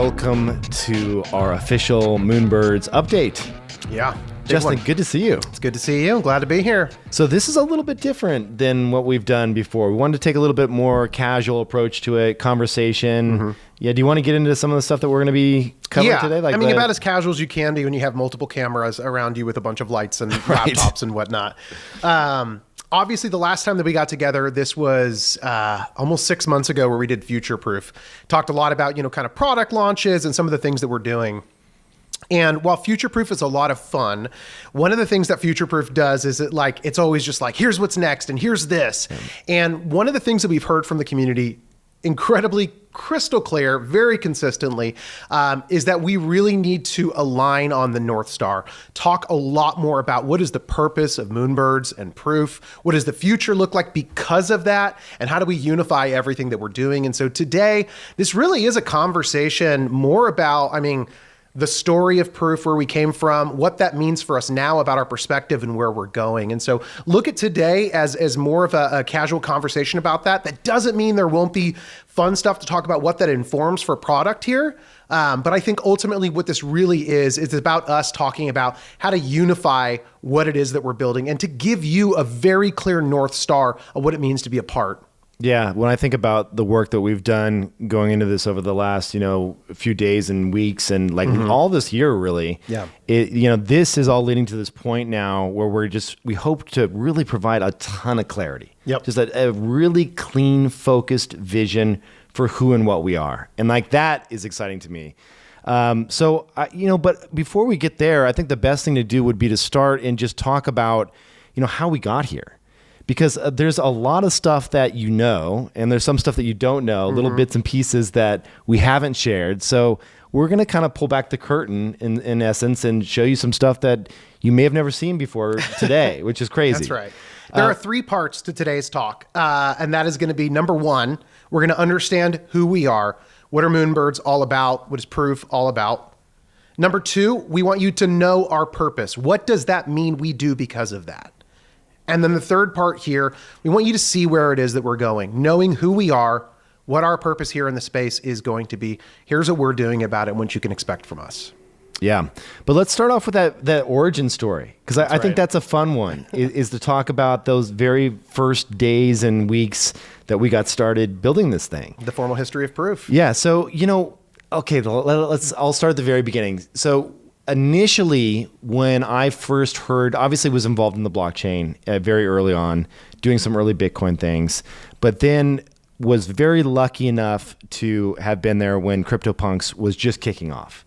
welcome to our official Moonbirds update. Yeah. Justin, good to see you. It's good to see you. I'm glad to be here. So this is a little bit different than what we've done before. We wanted to take a little bit more casual approach to it, conversation. Mm-hmm. Yeah, do you want to get into some of the stuff that we're going to be covering today? Like about as casual as you can be when you have multiple cameras around you with a bunch of lights and laptops and whatnot. Obviously, the last time that we got together, this was almost 6 months ago where we did Future Proof. Talked a lot about, kind of product launches and some of the things that we're doing. And while Future Proof is a lot of fun, one of the things that Future Proof does is it's always just like, here's what's next and here's this. And one of the things that we've heard from the community incredibly crystal clear, very consistently, is that we really need to align on the North Star. Talk a lot more about what is the purpose of Moonbirds and Proof? What does the future look like because of that? And how do we unify everything that we're doing? And so today, this really is a conversation more about, the story of Proof, where we came from, what that means for us now about our perspective and where we're going. And so look at today as more of a casual conversation about that. That doesn't mean there won't be fun stuff to talk about what that informs for product here. But I think ultimately what this really is about us talking about how to unify what it is that we're building and to give you a very clear North Star of what it means to be a part. Yeah, when I think about the work that we've done going into this over the last, few days and weeks and all this year, really, this is all leading to this point now where we hope to really provide a ton of clarity. Yep. Just a really clean, focused vision for who and what we are. And that is exciting to me. But before we get there, I think the best thing to do would be to start and just talk about, how we got here. Because there's a lot of stuff that and there's some stuff that you don't know, little bits and pieces that we haven't shared. So we're going to kind of pull back the curtain in essence and show you some stuff that you may have never seen before today, which is crazy. That's right. There are 3 parts to today's talk, and that is going to be, number 1, we're going to understand who we are. What are Moonbirds all about? What is Proof all about? Number 2, we want you to know our purpose. What does that mean we do because of that? And then the third part here, we want you to see where it is that we're going, knowing who we are, what our purpose here in the space is going to be. Here's what we're doing about it and what you can expect from us. Yeah. But let's start off with that origin story, because I think that's a fun one, is to talk about those very first days and weeks that we got started building this thing. The formal history of Proof. Yeah. So, I'll start at the very beginning. So initially, when I first heard, obviously was involved in the blockchain very early on, doing some early Bitcoin things, but then was very lucky enough to have been there when CryptoPunks was just kicking off.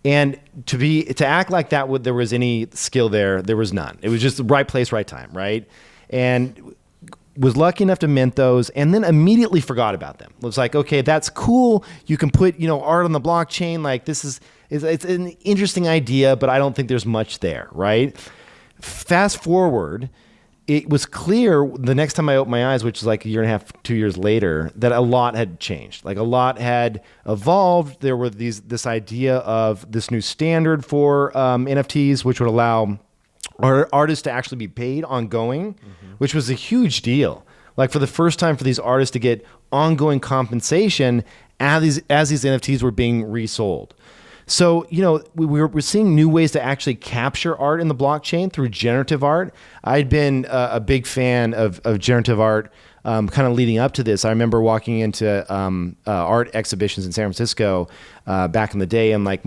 And to act like that there was any skill there was none. It was just the right place, right time, right? And was lucky enough to mint those and then immediately forgot about them. It was like, okay, that's cool. You can put, art on the blockchain. It's an interesting idea, but I don't think there's much there, right? Fast forward, it was clear the next time I opened my eyes, which is like a year and a half, 2 years later, that a lot had changed. Like a lot had evolved. There were this idea of this new standard for NFTs, which would allow artists to actually be paid ongoing, which was a huge deal. Like for the first time for these artists to get ongoing compensation as these NFTs were being resold. So, we're seeing new ways to actually capture art in the blockchain through generative art. I'd been a big fan of generative art kind of leading up to this. I remember walking into art exhibitions in San Francisco back in the day in my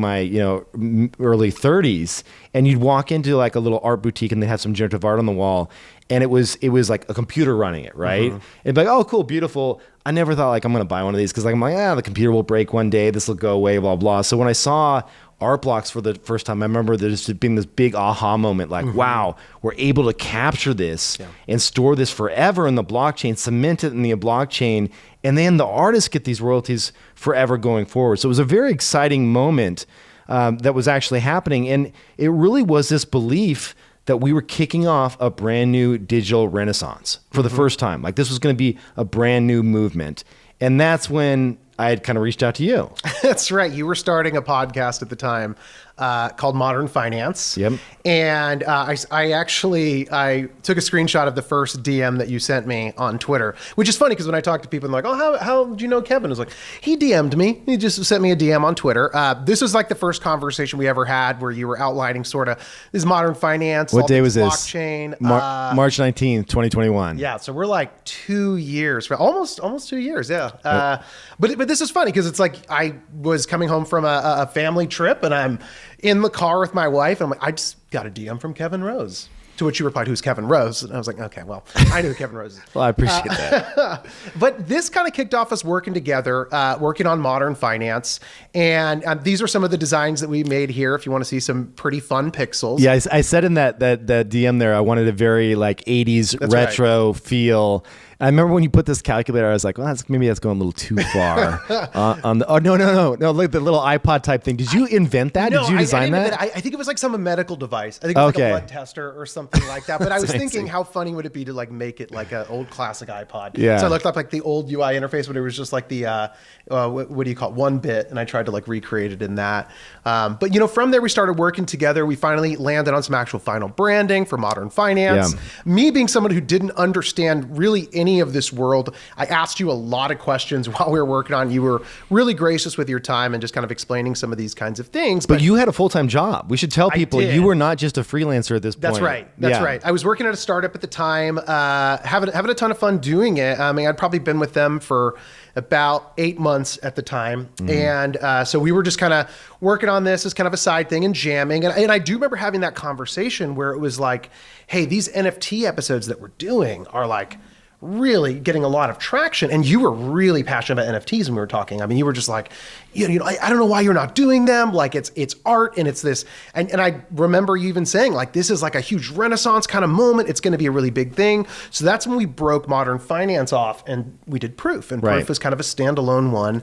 early 30s, and you'd walk into a little art boutique and they have some generative art on the wall, and it was like a computer running it, right? It'd be like, oh, cool, beautiful. I never thought I'm going to buy one of these because I'm like, the computer will break one day. This will go away, blah, blah. So when I saw art blocks for the first time, I remember there just being this big aha moment, wow, we're able to capture this and store this forever in the blockchain, cement it in the blockchain, and then the artists get these royalties forever going forward. So it was a very exciting moment that was actually happening. And it really was this belief that we were kicking off a brand new digital renaissance for the first time. This was going to be a brand new movement. And that's when I had kind of reached out to you. That's right. You were starting a podcast at the time. called Modern Finance. Yep. And I took a screenshot of the first DM that you sent me on Twitter, which is funny because when I talk to people, they're like, oh, how did you know Kevin? I was like, he DM'd me. He just sent me a DM on Twitter. This was like the first conversation we ever had where you were outlining sort of this Modern Finance. What day was this? Blockchain. March 19th, 2021. Yeah. So we're like 2 years, almost 2 years. Yeah. But this is funny because it's like I was coming home from a family trip and I'm in the car with my wife. And I'm like, I just got a DM from Kevin Rose. To which you replied, who's Kevin Rose? And I was like, okay, well, I knew who Kevin Rose is. Well, I appreciate that. But this kind of kicked off us working together, working on Modern Finance. And these are some of the designs that we made here if you want to see some pretty fun pixels. Yeah, I said in that DM there, I wanted a very like 80s retro feel. I remember when you put this calculator, I was like, well, maybe that's going a little too far. No, like the little iPod type thing. Did you invent that? No, Did you design that? I think it was like some medical device. I think it was like a blood tester or something like that. But I was thinking, how funny would it be to like make it like an old classic iPod? Yeah. So I looked up like the old UI interface when it was just like the, what do you call it, 1-bit. And I tried to like recreate it in that. But from there we started working together. We finally landed on some actual final branding for Modern Finance. Yeah. Me being someone who didn't understand really any of this world, I asked you a lot of questions while we were working on. You were really gracious with your time and just kind of explaining some of these kinds of things. But you had a full-time job. We should tell people you were not just a freelancer at this point. That's right. That's right. I was working at a startup at the time, having a ton of fun doing it. I mean, I'd probably been with them for about 8 months at the time. And so we were just kind of working on this as kind of a side thing and jamming. And I do remember having that conversation where it was like, hey, these NFT episodes that we're doing are like really getting a lot of traction. And you were really passionate about NFTs when we were talking. I mean, you were just like, I don't know why you're not doing them. Like it's art and it's this. And I remember you even saying like, this is like a huge Renaissance kind of moment. It's going to be a really big thing. So that's when we broke Modern Finance off and we did Proof. And Proof was kind of a standalone one.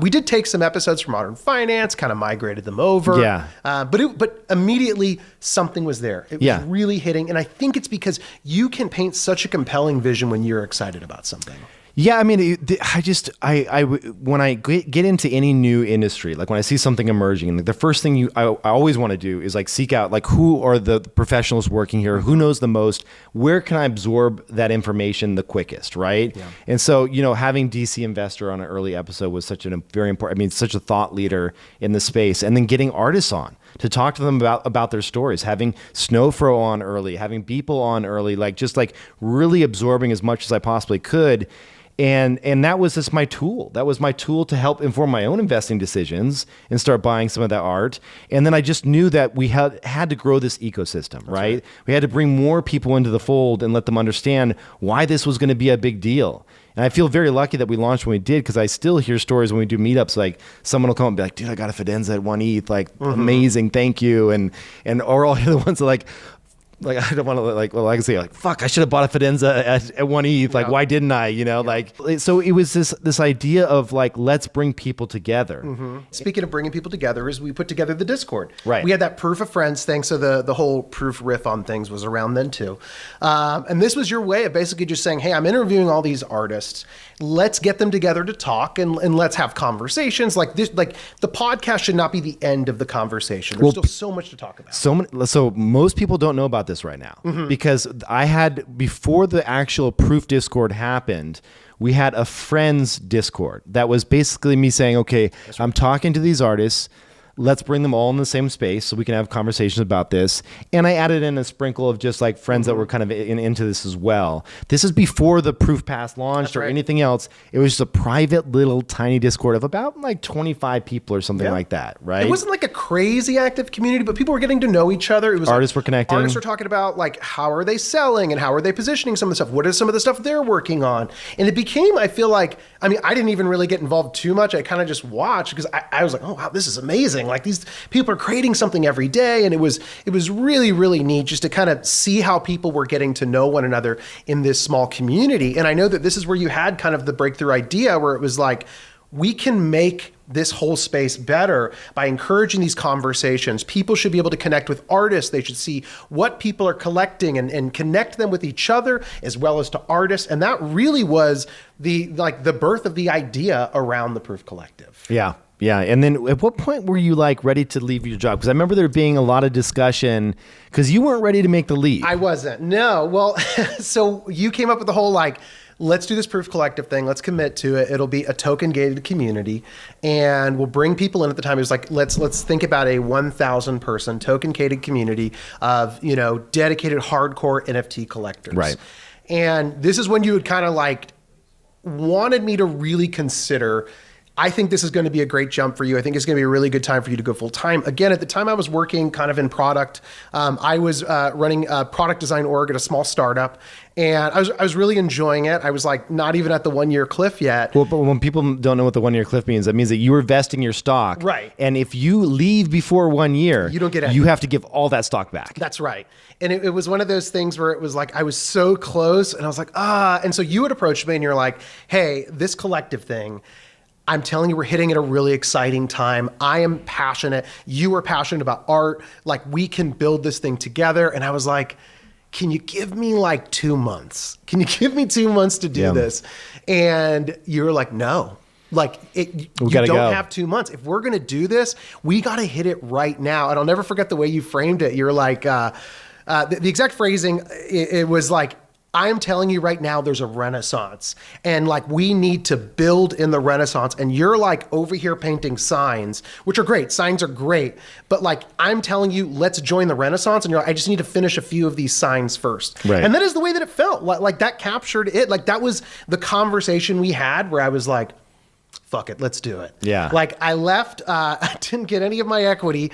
We did take some episodes from Modern Finance, kind of migrated them over. Yeah. But immediately something was there. It was really hitting. And I think it's because you can paint such a compelling vision when you're excited about something. Yeah, I mean, when I get into any new industry, like when I see something emerging, the first thing I always want to do is like seek out like who are the professionals working here, who knows the most, where can I absorb that information the quickest, right? Yeah. And so, having DC Investor on an early episode was such such a thought leader in the space, and then getting artists on to talk to them about their stories, having Snowfro on early, having Beeple on early, just really absorbing as much as I possibly could. And that was just my tool. That was my tool to help inform my own investing decisions and start buying some of that art. And then I just knew that we had to grow this ecosystem, right? We had to bring more people into the fold and let them understand why this was going to be a big deal. And I feel very lucky that we launched when we did, because I still hear stories when we do meetups, like someone will come and be like, dude, I got a Fidenza at 1 ETH, amazing, thank you. Or I'll hear the ones that I don't want to I can say fuck, I should have bought a Fidenza at 1 ETH. Why didn't I? So it was this idea of let's bring people together. Mm-hmm. Speaking of bringing people together, is we put together the Discord. Right. We had that Proof of Friends thing. So the whole Proof riff on things was around then too. And this was your way of basically just saying, hey, I'm interviewing all these artists. Let's get them together to talk and let's have conversations like this. Like the podcast should not be the end of the conversation. There's still so much to talk about. So most people don't know about this right now, because I had, before the actual Proof Discord happened, we had a friends Discord that was basically me saying, okay, I'm talking to these artists. Let's bring them all in the same space so we can have conversations about this. And I added in a sprinkle of just friends that were kind of into this as well. This is before the Proof Pass launched or anything else. It was just a private little tiny Discord of about 25 people or something like that, right? It wasn't a crazy active community, but people were getting to know each other. It was artists were connecting. Artists were talking about how are they selling and how are they positioning some of the stuff? What is some of the stuff they're working on? And it became, I feel I didn't even really get involved too much. I kind of just watched because I was like, oh, wow, this is amazing. These people are creating something every day. And it was really, really neat just to kind of see how people were getting to know one another in this small community. And I know that this is where you had kind of the breakthrough idea where it was we can make this whole space better by encouraging these conversations. People should be able to connect with artists. They should see what people are collecting and connect them with each other as well as to artists. And that really was the birth of the idea around the Proof Collective. Yeah. Yeah. And then at what point were you like ready to leave your job? Because I remember there being a lot of discussion because you weren't ready to make the leap. I wasn't. No. Well, so you came up with the whole like, let's do this proof collective thing. Let's commit to it. It'll be a token gated community and we'll bring people in. At the time it was like, let's think about a 1,000 person token gated community of, dedicated hardcore NFT collectors. Right. And this is when you had kind of like wanted me to really consider, I think this is going to be a great jump for you. I think it's going to be a really good time for you to go full time. Again, at the time I was working kind of in product. I was running a product design org at a small startup, and I was really enjoying it. I was like not even at the 1 year cliff yet. Well, but when people don't know what the 1 year cliff means, that means that you were vesting your stock. Right. And if you leave before 1 year, you don't get it. You have to give all that stock back. That's right. And it was one of those things where it was like, I was so close and I was like, And so you would approach me and you're like, hey, this collective thing, I'm telling you, we're hitting at a really exciting time. I am passionate. You are passionate about art. Like, we can build this thing together. And I was like, can you give me like 2 months? Can you give me 2 months to do this? And you were like, no. Like, you don't have 2 months. If we're going to do this, we got to hit it right now. And I'll never forget the way you framed it. You're like, the exact phrasing, it was like, I'm telling you right now, there's a renaissance and like, we need to build in the renaissance. And you're like over here painting signs, which are great. Signs are great. But like, I'm telling you, let's join the renaissance. And you're like, I just need to finish a few of these signs first. Right. And that is the way that it felt. Like that captured it. Like that was the conversation we had where I was like, fuck it, let's do it. Yeah. Like I left, I didn't get any of my equity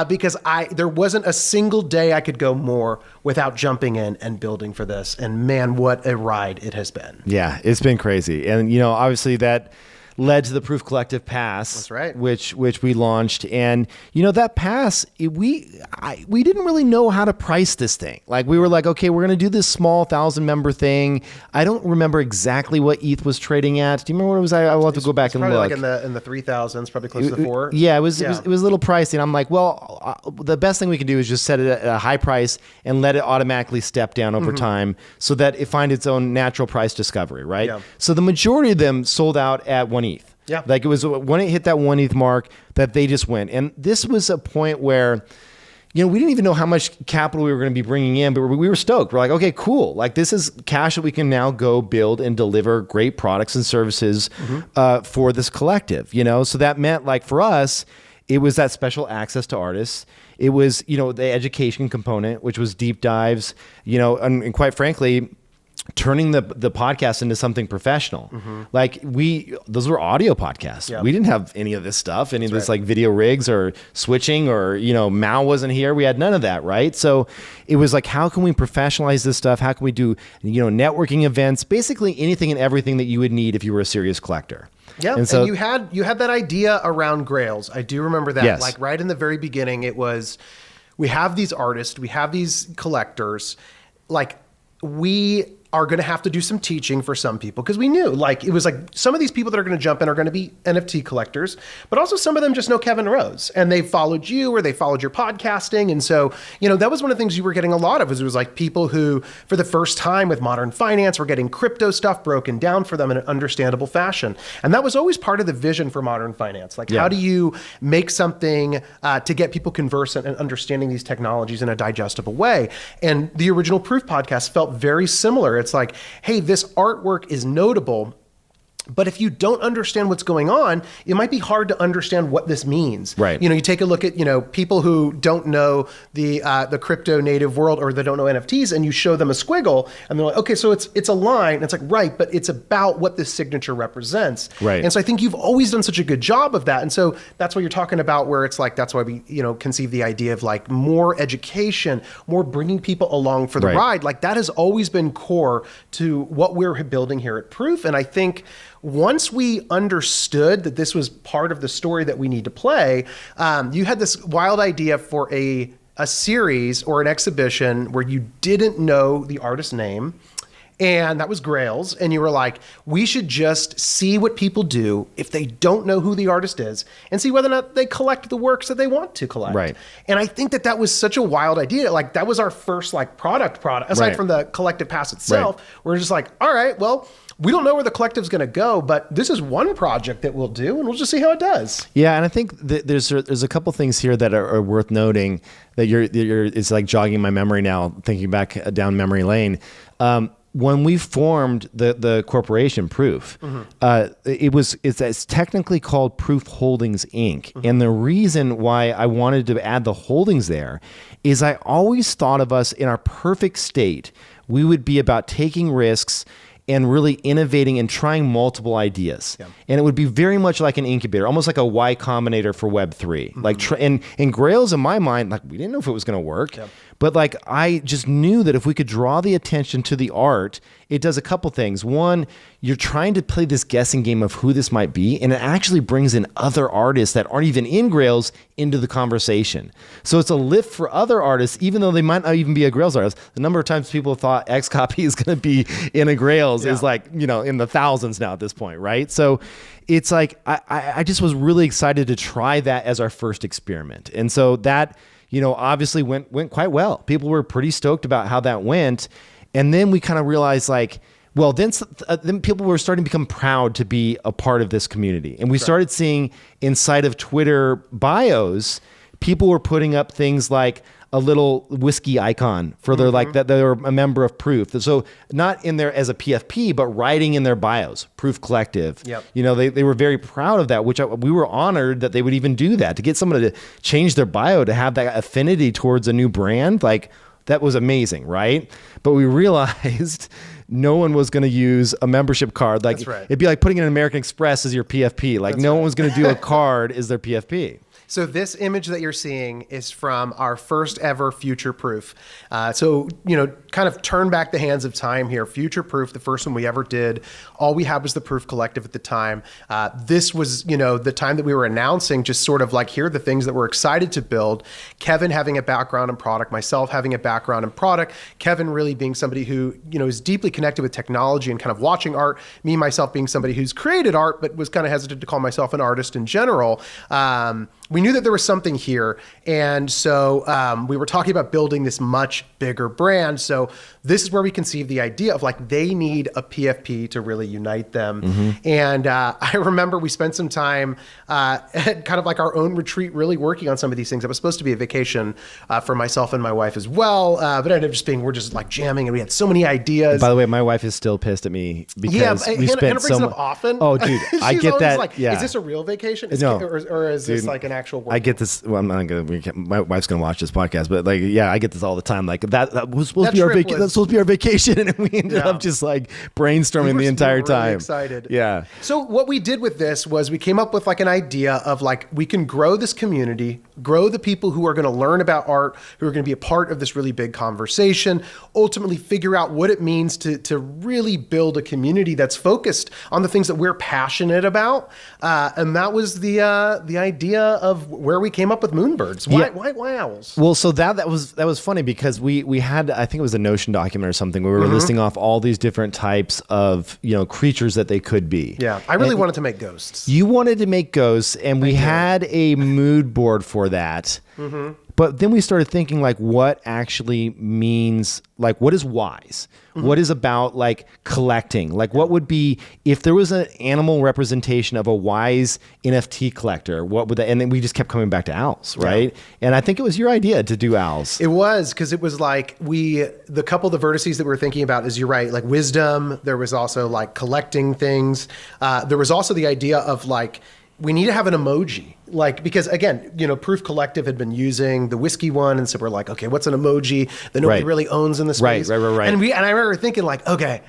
because there wasn't a single day I could go more without jumping in and building for this. And man, what a ride it has been. Yeah, it's been crazy. And, obviously that led to the Proof Collective Pass. That's right. Which we launched. And, that pass, we didn't really know how to price this thing. Like, we were like, okay, we're going to do this small 1,000-member thing. I don't remember exactly what ETH was trading at. Do you remember what it was? I will have to go back and look. Probably like in the 3,000s, probably close to 4. Yeah, it was a little pricey. And I'm like, well, the best thing we can do is just set it at a high price and let it automatically step down over time so that it finds its own natural price discovery, right? Yeah. So the majority of them sold out at 1 ETH. Yeah. Like it was when it hit that 1 ETH mark that they just went. And this was a point where, we didn't even know how much capital we were going to be bringing in, but we were stoked. We're like, okay, cool. Like this is cash that we can now go build and deliver great products and services for this collective, So that meant like for us, it was that special access to artists. It was, the education component, which was deep dives, and quite frankly, turning the podcast into something professional. Like those were audio podcasts. Yeah. We didn't have any of this stuff, any of this like video rigs or switching or, Mao wasn't here. We had none of that. Right. So it was like, how can we professionalize this stuff? How can we do, networking events, basically anything and everything that you would need if you were a serious collector. Yeah, and you had that idea around Grails. I do remember that. Yes. Like right in the very beginning, it was, we have these artists, we have these collectors, like we are going to have to do some teaching for some people because we knew like it was like some of these people that are going to jump in are going to be NFT collectors, but also some of them just know Kevin Rose and they followed you or they followed your podcasting. And so, that was one of the things you were getting a lot of was it was like people who for the first time with modern finance were getting crypto stuff broken down for them in an understandable fashion. And that was always part of the vision for modern finance. Like how do you make something to get people conversant and understanding these technologies in a digestible way? And the original Proof podcast felt very similar. It's like, hey, this artwork is notable, but if you don't understand what's going on, it might be hard to understand what this means. Right. You take a look at, people who don't know the crypto native world or they don't know NFTs and you show them a squiggle and they're like, okay, so it's a line. And it's like, right, but it's about what this signature represents. Right. And so I think you've always done such a good job of that. And so that's what you're talking about where it's like, that's why we, conceive the idea of like more education, more bringing people along for the ride. Like that has always been core to what we're building here at Proof. And I think once we understood that this was part of the story that we need to play, you had this wild idea for a series or an exhibition where you didn't know the artist's name And that was Grails. And you were like, we should just see what people do if they don't know who the artist is and see whether or not they collect the works that they want to collect. Right. And I think that was such a wild idea. Like that was our first like product, aside Right. from the collective pass itself. We're just like, all right, well, we don't know where the collective's going to go, but this is one project that we'll do, and we'll just see how it does. Yeah, and I think there's a couple things here that are worth noting that it's like jogging my memory now, thinking back down memory lane. When we formed the corporation Proof, it's technically called Proof Holdings Inc. And the reason why I wanted to add the holdings there is I always thought of us in our perfect state. We would be about taking risks and really innovating and trying multiple ideas. Yeah. And it would be very much like an incubator, almost like a Y Combinator for Web3. Like, and Grails in my mind, like we didn't know if it was going to work, but like I just knew that if we could draw the attention to the art, it does a couple things. One, you're trying to play this guessing game of who this might be, and it actually brings in other artists that aren't even in Grails into the conversation. So it's a lift for other artists, even though they might not even be a Grails artist. The number of times people thought Xcopy is going to be in a Grails is like, in the thousands now at this point, right? So it's like, I just was really excited to try that as our first experiment. And so that, obviously went quite well. People were pretty stoked about how that went. And then we kind of realized like, well, then people were starting to become proud to be a part of this community. And we started seeing inside of Twitter bios, people were putting up things like a little whiskey icon for their like that they're a member of Proof. So not in there as a PFP, but writing in their bios, Proof Collective. Yep. They were very proud of that, which we were honored that they would even do that, to get someone to change their bio, to have that affinity towards a new brand. Like that was amazing, right? But we realized no one was going to use a membership card. Like it'd be like putting in an American Express as your PFP. Like no one was going to do a card as their PFP. So this image that you're seeing is from our first ever Future Proof. So, kind of turn back the hands of time here. Future Proof, the first one we ever did, all we had was the Proof Collective at the time. This was, the time that we were announcing just sort of like, here are the things that we're excited to build. Kevin having a background in product, myself having a background in product, Kevin really being somebody who, is deeply connected with technology and kind of watching art, me, myself being somebody who's created art, but was kind of hesitant to call myself an artist in general. We knew that there was something here. And so we were talking about building this much bigger brand. So this is where we conceived the idea of like, they need a PFP to really unite them. And I remember we spent some time at kind of like our own retreat, really working on some of these things. It was supposed to be a vacation for myself and my wife as well. But it ended up just being, we're just like jamming and we had so many ideas. By the way, my wife is still pissed at me because we spent Hannah brings it up often. Oh, dude, I get that. Like, is this a real vacation? No. Or is this like an actual work? I get this. Well, I'm not gonna. My wife's gonna watch this podcast, but like, yeah, I get this all the time. Like that was supposed to be our vacation. That's supposed to be our vacation, and we ended up just like brainstorming the entire time. Really excited. Yeah. So what we did with this was we came up with like an idea of like, we can grow this community, grow the people who are going to learn about art, who are going to be a part of this really big conversation, ultimately figure out what it means to really build a community that's focused on the things that we're passionate about. And that was the idea of where we came up with Moonbirds. Why owls? Well, so that was funny because we had, I think it was a Notion document or something where we were listing off all these different types of creatures that they could be. Yeah, I really wanted to make ghosts. You wanted to make ghosts, and we had a mood board for that. But then we started thinking like, what actually means, like, what is wise? What is about like collecting? Like, what would be, if there was an animal representation of a wise NFT collector, what would that, and then we just kept coming back to owls, right? And I think it was your idea to do owls. It was, because it was like the couple of the vertices that we were thinking about is, you're right, like wisdom. There was also like collecting things. There was also the idea of like, we need to have an emoji, like, because again, Proof Collective had been using the whiskey one, and so we're like, okay, what's an emoji that nobody really owns in the space? Right. And I remember thinking like, okay,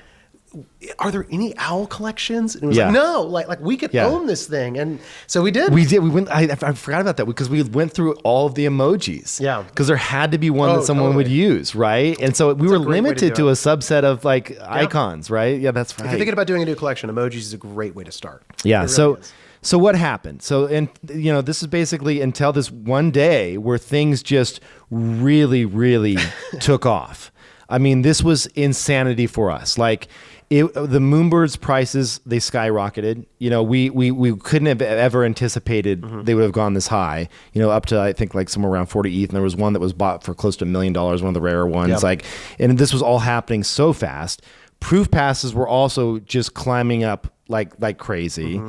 are there any owl collections? And it was like, no, like we could own this thing, and so we did. We went. I forgot about that because we went through all of the emojis. Yeah, because there had to be one that someone would use, right? And so we were limited to a subset of like icons, right? Yeah, that's right. If you're thinking about doing a new collection, emojis is a great way to start. Yeah, So what happened? This is basically until this one day where things just really, really took off. I mean, this was insanity for us. Like the Moonbirds prices, they skyrocketed. You know, we couldn't have ever anticipated they would have gone this high, you know, up to, I think, like somewhere around 40 ETH. And there was one that was bought for close to $1 million, one of the rarer ones. Yep. Like, and this was all happening so fast. Proof passes were also just climbing up like crazy.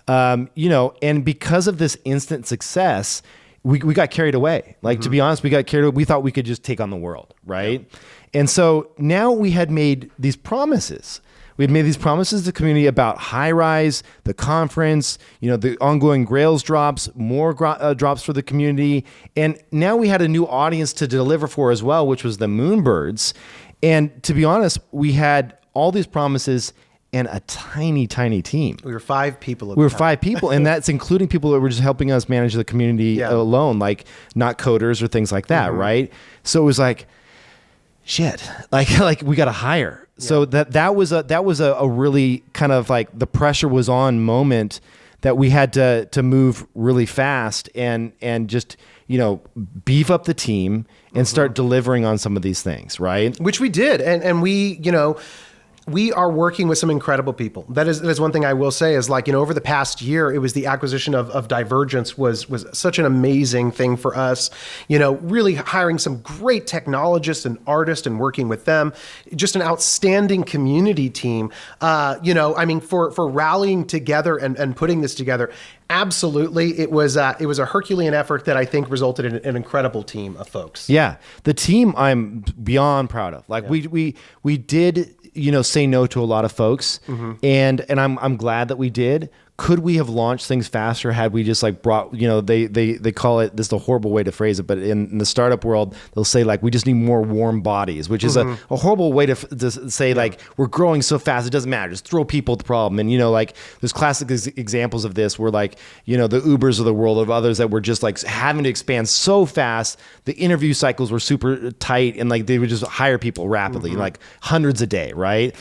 You know, and because of this instant success, we got carried away. Like, to be honest, we got carried away. We thought we could just take on the world, right? Yep. And so now we had made these promises. We had made these promises to the community about High Rise, the conference, you know, the ongoing Grails drops, more drops for the community. And now we had a new audience to deliver for as well, which was the Moonbirds. And to be honest, we had all these promises and a tiny team. We were 5 people. We were 5 people, and that's including people that were just helping us manage the community alone, like not coders or things like that, right? So it was like, shit, like we got to hire. Yeah. So that was a really kind of like the pressure was on moment that we had to move really fast and just, you know, beef up the team and start delivering on some of these things, right? Which we did, and we, you know, we are working with some incredible people. That is one thing I will say is, like, you know, over the past year, it was the acquisition of Divergence was such an amazing thing for us. You know, really hiring some great technologists and artists and working with them. Just an outstanding community team. You know, I mean, for rallying together and putting this together. Absolutely. It was a Herculean effort that I think resulted in an incredible team of folks. Yeah. The team I'm beyond proud of. Like we did, you know, say no to a lot of folks, and I'm glad that we did. Could we have launched things faster had we just like brought, you know, they call it, this is a horrible way to phrase it, but in the startup world, they'll say like, we just need more warm bodies, which is a horrible way to say like, we're growing so fast, it doesn't matter, just throw people at the problem. And, you know, like there's classic examples of this where like, you know, the Ubers of the world, of others that were just like having to expand so fast, the interview cycles were super tight, and like they would just hire people rapidly, like hundreds a day, right?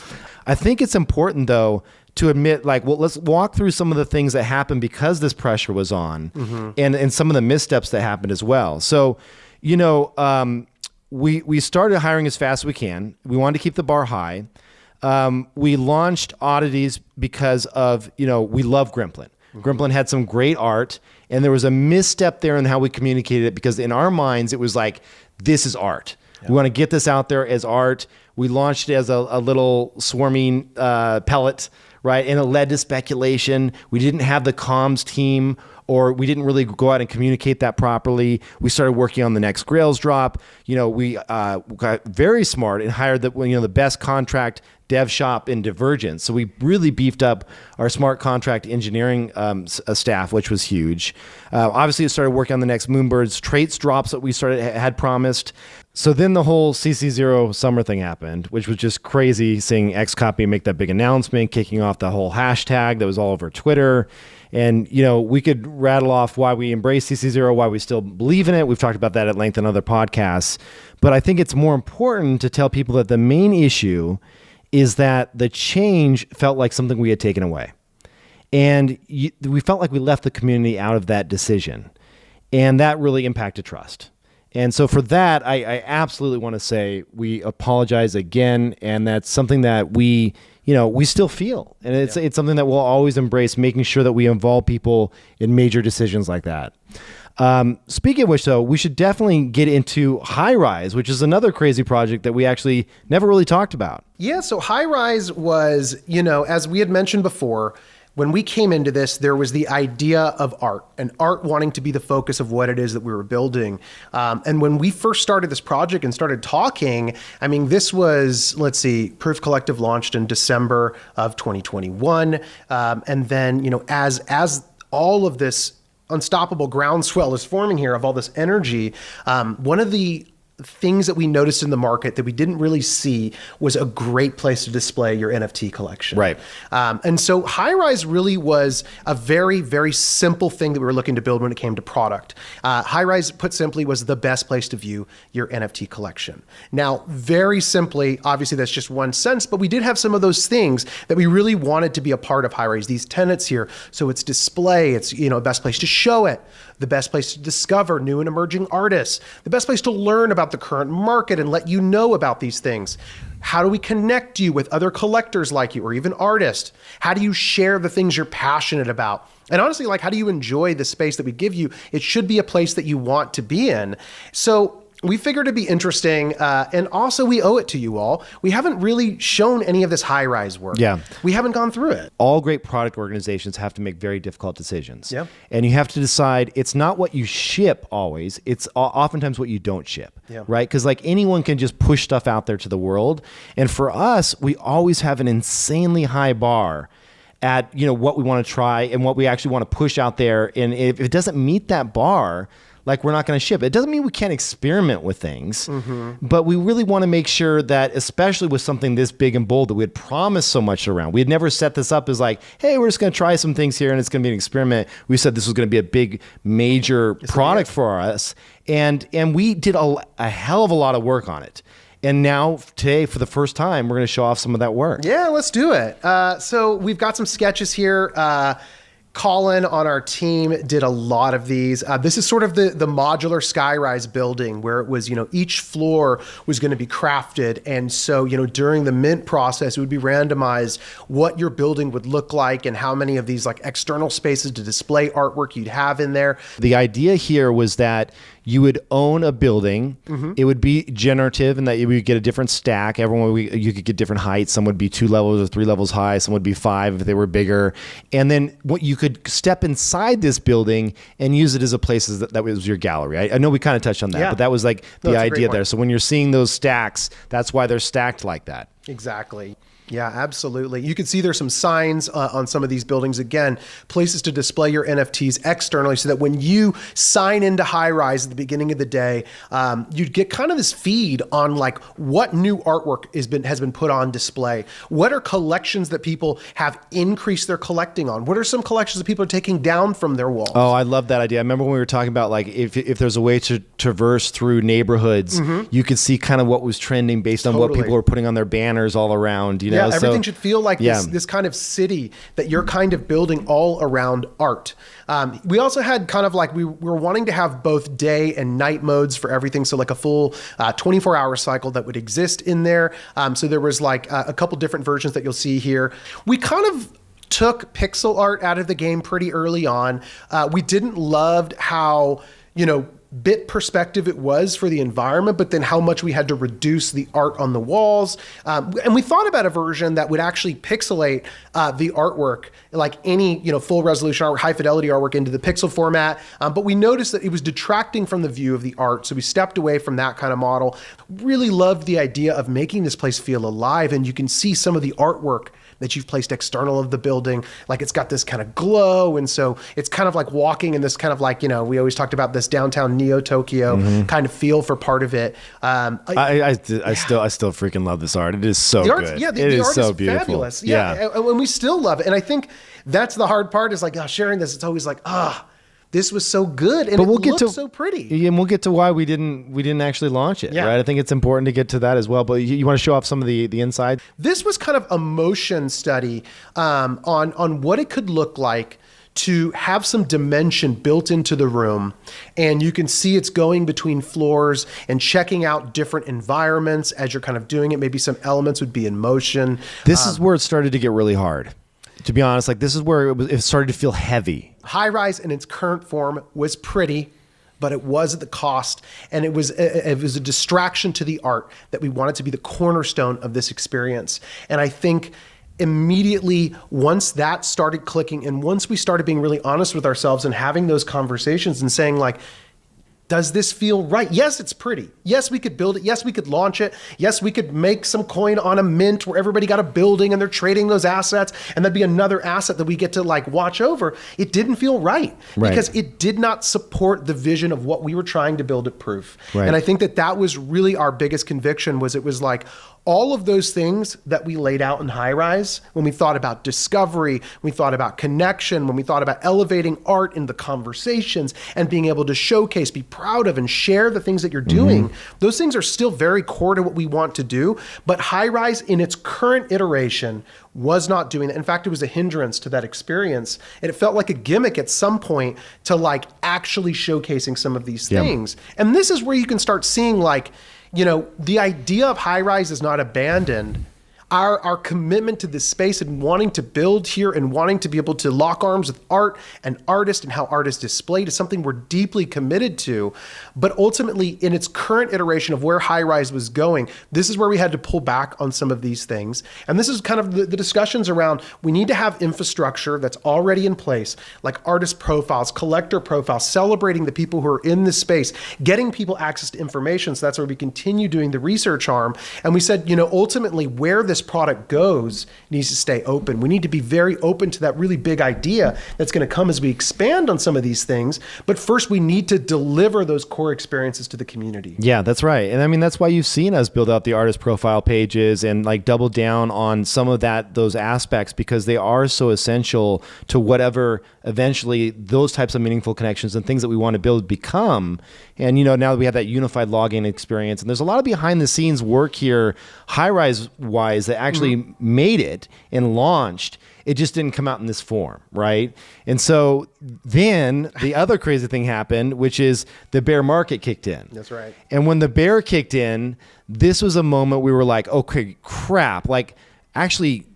I think it's important though, to admit, like, well, let's walk through some of the things that happened because this pressure was on, and some of the missteps that happened as well. So, you know, we started hiring as fast as we can. We wanted to keep the bar high. We launched Oddities because of, you know, we love Grimplin. Grimplin had some great art, and there was a misstep there in how we communicated it, because in our minds, it was like, this is art. Yeah. We want to get this out there as art. We launched it as a little swarming pellet, right? And it led to speculation. We didn't have the comms team, or we didn't really go out and communicate that properly. We started working on the next Grails drop. You know, we got very smart and hired the best contract dev shop in Divergence. So we really beefed up our smart contract engineering staff, which was huge. Obviously, we started working on the next Moonbirds traits drops that we had promised. So then the whole CC0 summer thing happened, which was just crazy, seeing Xcopy make that big announcement, kicking off the whole hashtag that was all over Twitter. And, you know, we could rattle off why we embrace CC0, why we still believe in it. We've talked about that at length in other podcasts. But I think it's more important to tell people that the main issue is that the change felt like something we had taken away. And we felt like we left the community out of that decision. And that really impacted trust. And so for that, I absolutely want to say we apologize again, and that's something that we still feel. And it's something that we'll always embrace, making sure that we involve people in major decisions like that. Speaking of which, though, we should definitely get into High Rise, which is another crazy project that we actually never really talked about. Yeah, so High Rise was, you know, as we had mentioned before, when we came into this, there was the idea of art, and art wanting to be the focus of what it is that we were building. And when we first started this project and started talking, I mean, this was, Proof Collective launched in December of 2021. And then, you know, as all of this unstoppable groundswell is forming here of all this energy, one of the things that we noticed in the market that we didn't really see was a great place to display your NFT collection. Right. And so High Rise really was a very, very simple thing that we were looking to build when it came to product. High Rise, put simply, was the best place to view your NFT collection. Now, very simply, obviously that's just one sense, but we did have some of those things that we really wanted to be a part of High Rise, these tenets here. So it's display, it's, you know, best place to show it, the best place to discover new and emerging artists, the best place to learn about the current market and let you know about these things. How do we connect you with other collectors like you or even artists? How do you share the things you're passionate about? And honestly, like, how do you enjoy the space that we give you? It should be a place that you want to be in. So we figured it'd be interesting, and also we owe it to you all. We haven't really shown any of this high-rise work. Yeah. We haven't gone through it. All great product organizations have to make very difficult decisions. Yeah. And you have to decide, it's not what you ship always, it's oftentimes what you don't ship, Yeah. right? Because like anyone can just push stuff out there to the world. And for us, we always have an insanely high bar at, you know, what we want to try and what we actually want to push out there. And if it doesn't meet that bar, like, we're not going to ship. It doesn't mean we can't experiment with things, but we really want to make sure that, especially with something this big and bold that we had promised so much around, we had never set this up as like, hey, we're just going to try some things here and it's going to be an experiment. We said this was going to be a big, major product for us. And we did a hell of a lot of work on it. And now today, for the first time, we're going to show off some of that work. Yeah, let's do it. So we've got some sketches here. Colin on our team did a lot of these. This is sort of the modular skyrise building where it was, you know, each floor was going to be crafted. And so, you know, during the mint process, it would be randomized what your building would look like and how many of these like external spaces to display artwork you'd have in there. The idea here was that you would own a building. It would be generative in that you would get a different stack. You could get different heights. Some would be 2 levels or 3 levels high. Some would be 5 if they were bigger. And then what you could step inside this building and use it as a place that was your gallery. I know we kind of touched on that, but that was like the idea there. So when you're seeing those stacks, that's why they're stacked like that. Exactly. Yeah, absolutely. You can see there's some signs on some of these buildings. Again, places to display your NFTs externally so that when you sign into High-Rise at the beginning of the day, you get kind of this feed on like what new artwork has been put on display. What are collections that people have increased their collecting on? What are some collections that people are taking down from their walls? Oh, I love that idea. I remember when we were talking about like if there's a way to traverse through neighborhoods, you could see kind of what was trending based on what people were putting on their banners all around. You know? Yeah, everything should feel like this kind of city that you're kind of building all around art. We also had kind of like, we were wanting to have both day and night modes for everything. So like a full 24-hour cycle that would exist in there. So there was like a couple different versions that you'll see here. We kind of took pixel art out of the game pretty early on. We didn't love how, you know, bit perspective it was for the environment, but then how much we had to reduce the art on the walls. And we thought about a version that would actually pixelate the artwork, like any, you know, full resolution or high fidelity artwork into the pixel format. But we noticed that it was detracting from the view of the art. So we stepped away from that kind of model. Really loved the idea of making this place feel alive. And you can see some of the artwork that you've placed external of the building. Like it's got this kind of glow. And so it's kind of like walking in this kind of like, you know, we always talked about this downtown Neo Tokyo kind of feel for part of it. I still freaking love this art. It is so good. Yeah, it the is art so is beautiful. Fabulous. Yeah. And we still love it. And I think that's the hard part is like sharing this. It's always like, this was so good, and it looked so pretty. And we'll get to why we didn't actually launch it, right? I think it's important to get to that as well. But you want to show off some of the inside? This was kind of a motion study on what it could look like to have some dimension built into the room. And you can see it's going between floors and checking out different environments as you're kind of doing it. Maybe some elements would be in motion. This is where it started to get really hard. To be honest, like this is where it started to feel heavy. High-Rise in its current form was pretty, but it was at the cost, and it was a distraction to the art that we wanted to be the cornerstone of this experience. And I think immediately once that started clicking, and once we started being really honest with ourselves and having those conversations and saying like, does this feel right? Yes, it's pretty. Yes, we could build it. Yes, we could launch it. Yes, we could make some coin on a mint where everybody got a building and they're trading those assets, and that'd be another asset that we get to like watch over. It didn't feel right because it did not support the vision of what we were trying to build at Proof. And I think that was really our biggest conviction. Was it was like all of those things that we laid out in High-Rise, when we thought about discovery, we thought about connection, when we thought about elevating art in the conversations and being able to showcase, be proud of and share the things that you're doing. Those things are still very core to what we want to do. But High Rise in its current iteration was not doing that. In fact, it was a hindrance to that experience. And it felt like a gimmick at some point to like actually showcasing some of these things. And this is where you can start seeing like, you know, the idea of High Rise is not abandoned. Our commitment to this space and wanting to build here and wanting to be able to lock arms with art and artists and how art is displayed is something we're deeply committed to. But ultimately, in its current iteration of where High Rise was going, this is where we had to pull back on some of these things. And this is kind of the discussions around, we need to have infrastructure that's already in place, like artist profiles, collector profiles, celebrating the people who are in this space, getting people access to information. So that's where we continue doing the research arm. And we said, you know, ultimately where this product goes needs to stay open. We need to be very open to that really big idea that's going to come as we expand on some of these things. But first, we need to deliver those core experiences to the community. Yeah, that's right. And I mean, that's why you've seen us build out the artist profile pages and like double down on some of those aspects, because they are so essential to whatever eventually those types of meaningful connections and things that we want to build become. And, you know, now that we have that unified login experience, and there's a lot of behind the scenes work here, High Rise wise, that actually made it and launched. It just didn't come out in this form, right? And so then the other crazy thing happened, which is the bear market kicked in. That's right. And when the bear kicked in, this was a moment we were like, okay, crap. Like, actually,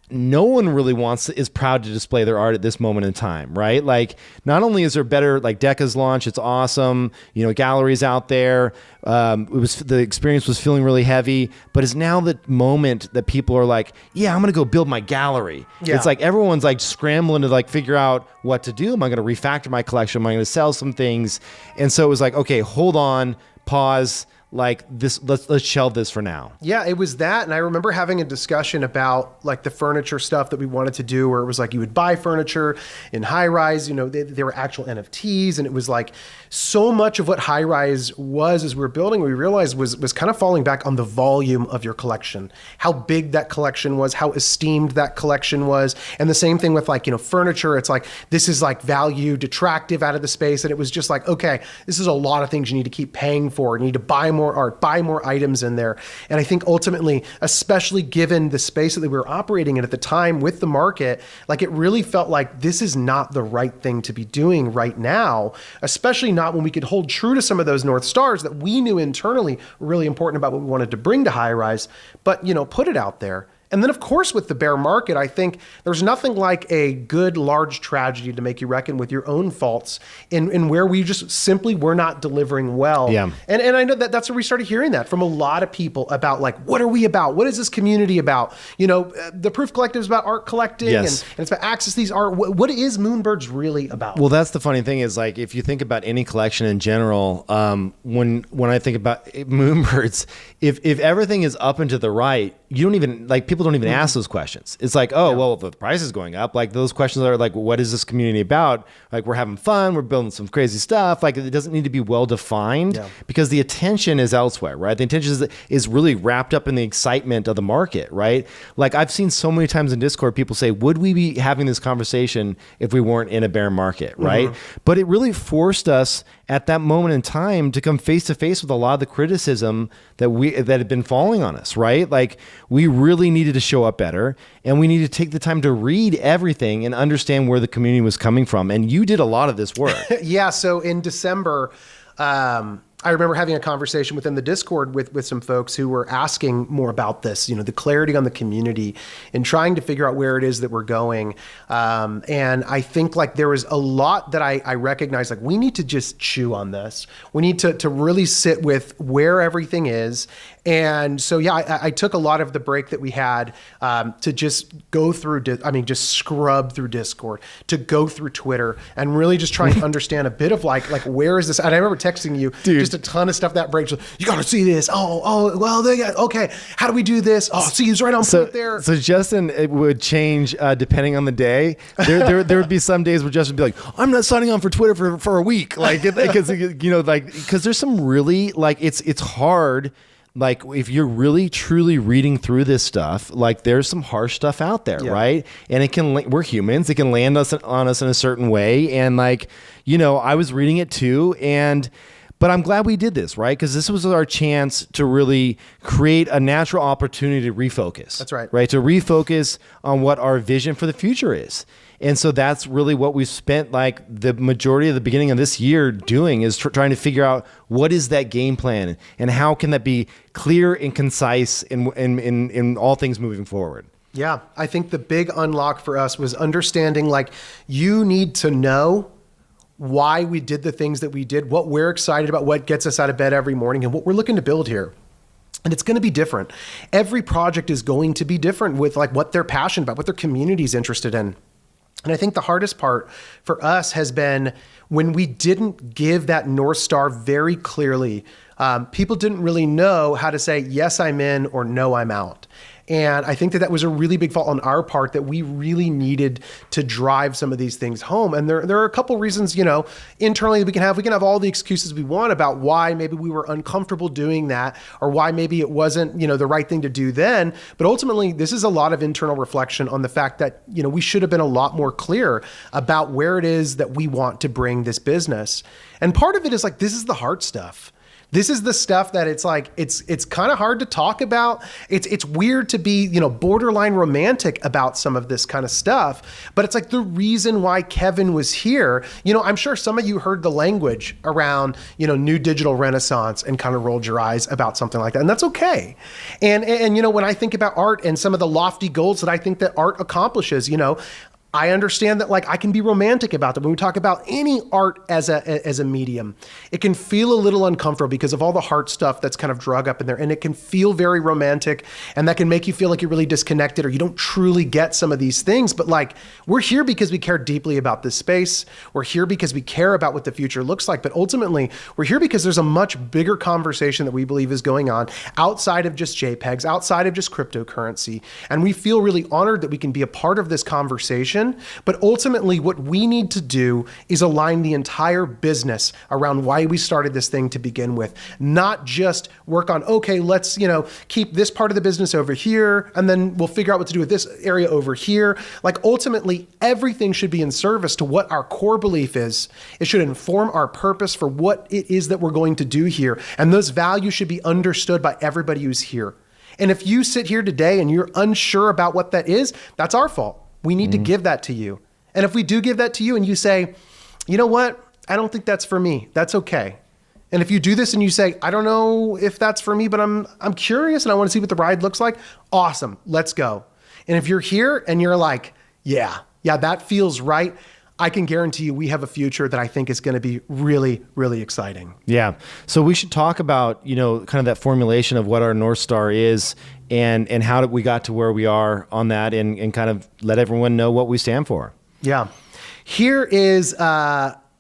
no one really is proud to display their art at this moment in time, right? Like, not only is there better, like Decca's launch, it's awesome, you know, galleries out there. The experience was feeling really heavy, but it's now the moment that people are like, yeah, I'm going to go build my gallery. Yeah. It's like everyone's like scrambling to like figure out what to do. Am I going to refactor my collection? Am I going to sell some things? And so it was like, okay, hold on, pause. Like this, let's shelve this for now. Yeah, it was that. And I remember having a discussion about like the furniture stuff that we wanted to do, where it was like you would buy furniture in High Rise, you know, they were actual NFTs. And it was like so much of what High Rise was as we were building, we realized was kind of falling back on the volume of your collection, how big that collection was, how esteemed that collection was. And the same thing with like, you know, furniture. It's like, this is like valued, attractive out of the space. And it was just like, okay, this is a lot of things you need to keep paying for. You need to buy more art, buy more items in there. And I think ultimately, especially given the space that we were operating in at the time with the market, like it really felt like this is not the right thing to be doing right now, especially not when we could hold true to some of those North Stars that we knew internally were really important about what we wanted to bring to High Rise, but, you know, put it out there. And then, of course, with the bear market, I think there's nothing like a good, large tragedy to make you reckon with your own faults in where we just simply were not delivering well. Yeah. And I know that's where we started hearing that from a lot of people about, like, what are we about? What is this community about? You know, the Proof Collective is about art collecting, and it's about access to these art. What is Moonbirds really about? Well, that's the funny thing is, like, if you think about any collection in general, when I think about Moonbirds, if everything is up and to the right, you don't even, like, people don't even ask those questions. It's like, oh, well, the price is going up. Like, those questions are like, what is this community about? Like, we're having fun. We're building some crazy stuff. Like, it doesn't need to be well defined because the attention is elsewhere, right? The attention is really wrapped up in the excitement of the market, right? Like, I've seen so many times in Discord, people say, would we be having this conversation if we weren't in a bear market, right? But it really forced us at that moment in time to come face to face with a lot of the criticism that had been falling on us, right? Like, we really needed to show up better, and we needed to take the time to read everything and understand where the community was coming from. And you did a lot of this work. Yeah. So in December, I remember having a conversation within the Discord with some folks who were asking more about this, you know, the clarity on the community and trying to figure out where it is that we're going. And I think, like, there was a lot that I recognized, like, we need to just chew on this. We need to really sit with where everything is. And so, yeah, I took a lot of the break that we had to just go through, just scrub through Discord, to go through Twitter, and really just try and understand a bit of like where is this? And I remember texting you, dude, just a ton of stuff that breaks. You got to see this. Oh, well, okay. How do we do this? Oh, see, it's right on point there. So Justin, it would change depending on the day. There would be some days where Justin would be like, I'm not signing on for Twitter for a week, like, because you know, like, because there's some really, like, it's hard. Like, if you're really truly reading through this stuff, like, there's some harsh stuff out there, right? And we're humans. It can land on us in a certain way. And, like, you know, I was reading it too. But I'm glad we did this, right? Because this was our chance to really create a natural opportunity to refocus. That's right. Right? To refocus on what our vision for the future is. And so that's really what we've spent like the majority of the beginning of this year doing, is trying to figure out what is that game plan and how can that be clear and concise in all things moving forward. Yeah, I think the big unlock for us was understanding, like, you need to know why we did the things that we did, what we're excited about, what gets us out of bed every morning, and what we're looking to build here. And it's going to be different. Every project is going to be different with like what they're passionate about, what their community is interested in. And I think the hardest part for us has been when we didn't give that North Star very clearly. People didn't really know how to say, yes, I'm in, or no, I'm out. And I think that was a really big fault on our part, that we really needed to drive some of these things home. And there are a couple reasons, internally that we can have all the excuses we want about why maybe we were uncomfortable doing that, or why maybe it wasn't, the right thing to do then. But ultimately, this is a lot of internal reflection on the fact that, we should have been a lot more clear about where it is that we want to bring this business. And part of it is like, this is the hard stuff. This is the stuff that it's like, it's kind of hard to talk about. It's weird to be, borderline romantic about some of this kind of stuff, but it's like the reason why Kevin was here. I'm sure some of you heard the language around, new digital renaissance and kind of rolled your eyes about something like that. And that's okay. And when I think about art and some of the lofty goals that I think that art accomplishes, I understand that, like, I can be romantic about them. When we talk about any art as a medium, it can feel a little uncomfortable because of all the heart stuff that's kind of drug up in there. And it can feel very romantic, and that can make you feel like you're really disconnected or you don't truly get some of these things. But like, we're here because we care deeply about this space. We're here because we care about what the future looks like. But ultimately, we're here because there's a much bigger conversation that we believe is going on outside of just JPEGs, outside of just cryptocurrency. And we feel really honored that we can be a part of this conversation. But ultimately, what we need to do is align the entire business around why we started this thing to begin with, not just work on, okay, let's, keep this part of the business over here, and then we'll figure out what to do with this area over here. Like, ultimately, everything should be in service to what our core belief is. It should inform our purpose for what it is that we're going to do here. And those values should be understood by everybody who's here. And if you sit here today and you're unsure about what that is, that's our fault. We need to give that to you. And if we do give that to you and you say, you know what, I don't think that's for me, that's okay. And if you do this and you say, I don't know if that's for me, but I'm curious and I want to see what the ride looks like, awesome, let's go. And if you're here and you're like, yeah, that feels right, I can guarantee you we have a future that I think is going to be really, really exciting. Yeah. So we should talk about, kind of that formulation of what our North Star is and how we got to where we are on that, and kind of let everyone know what we stand for. Yeah. Here is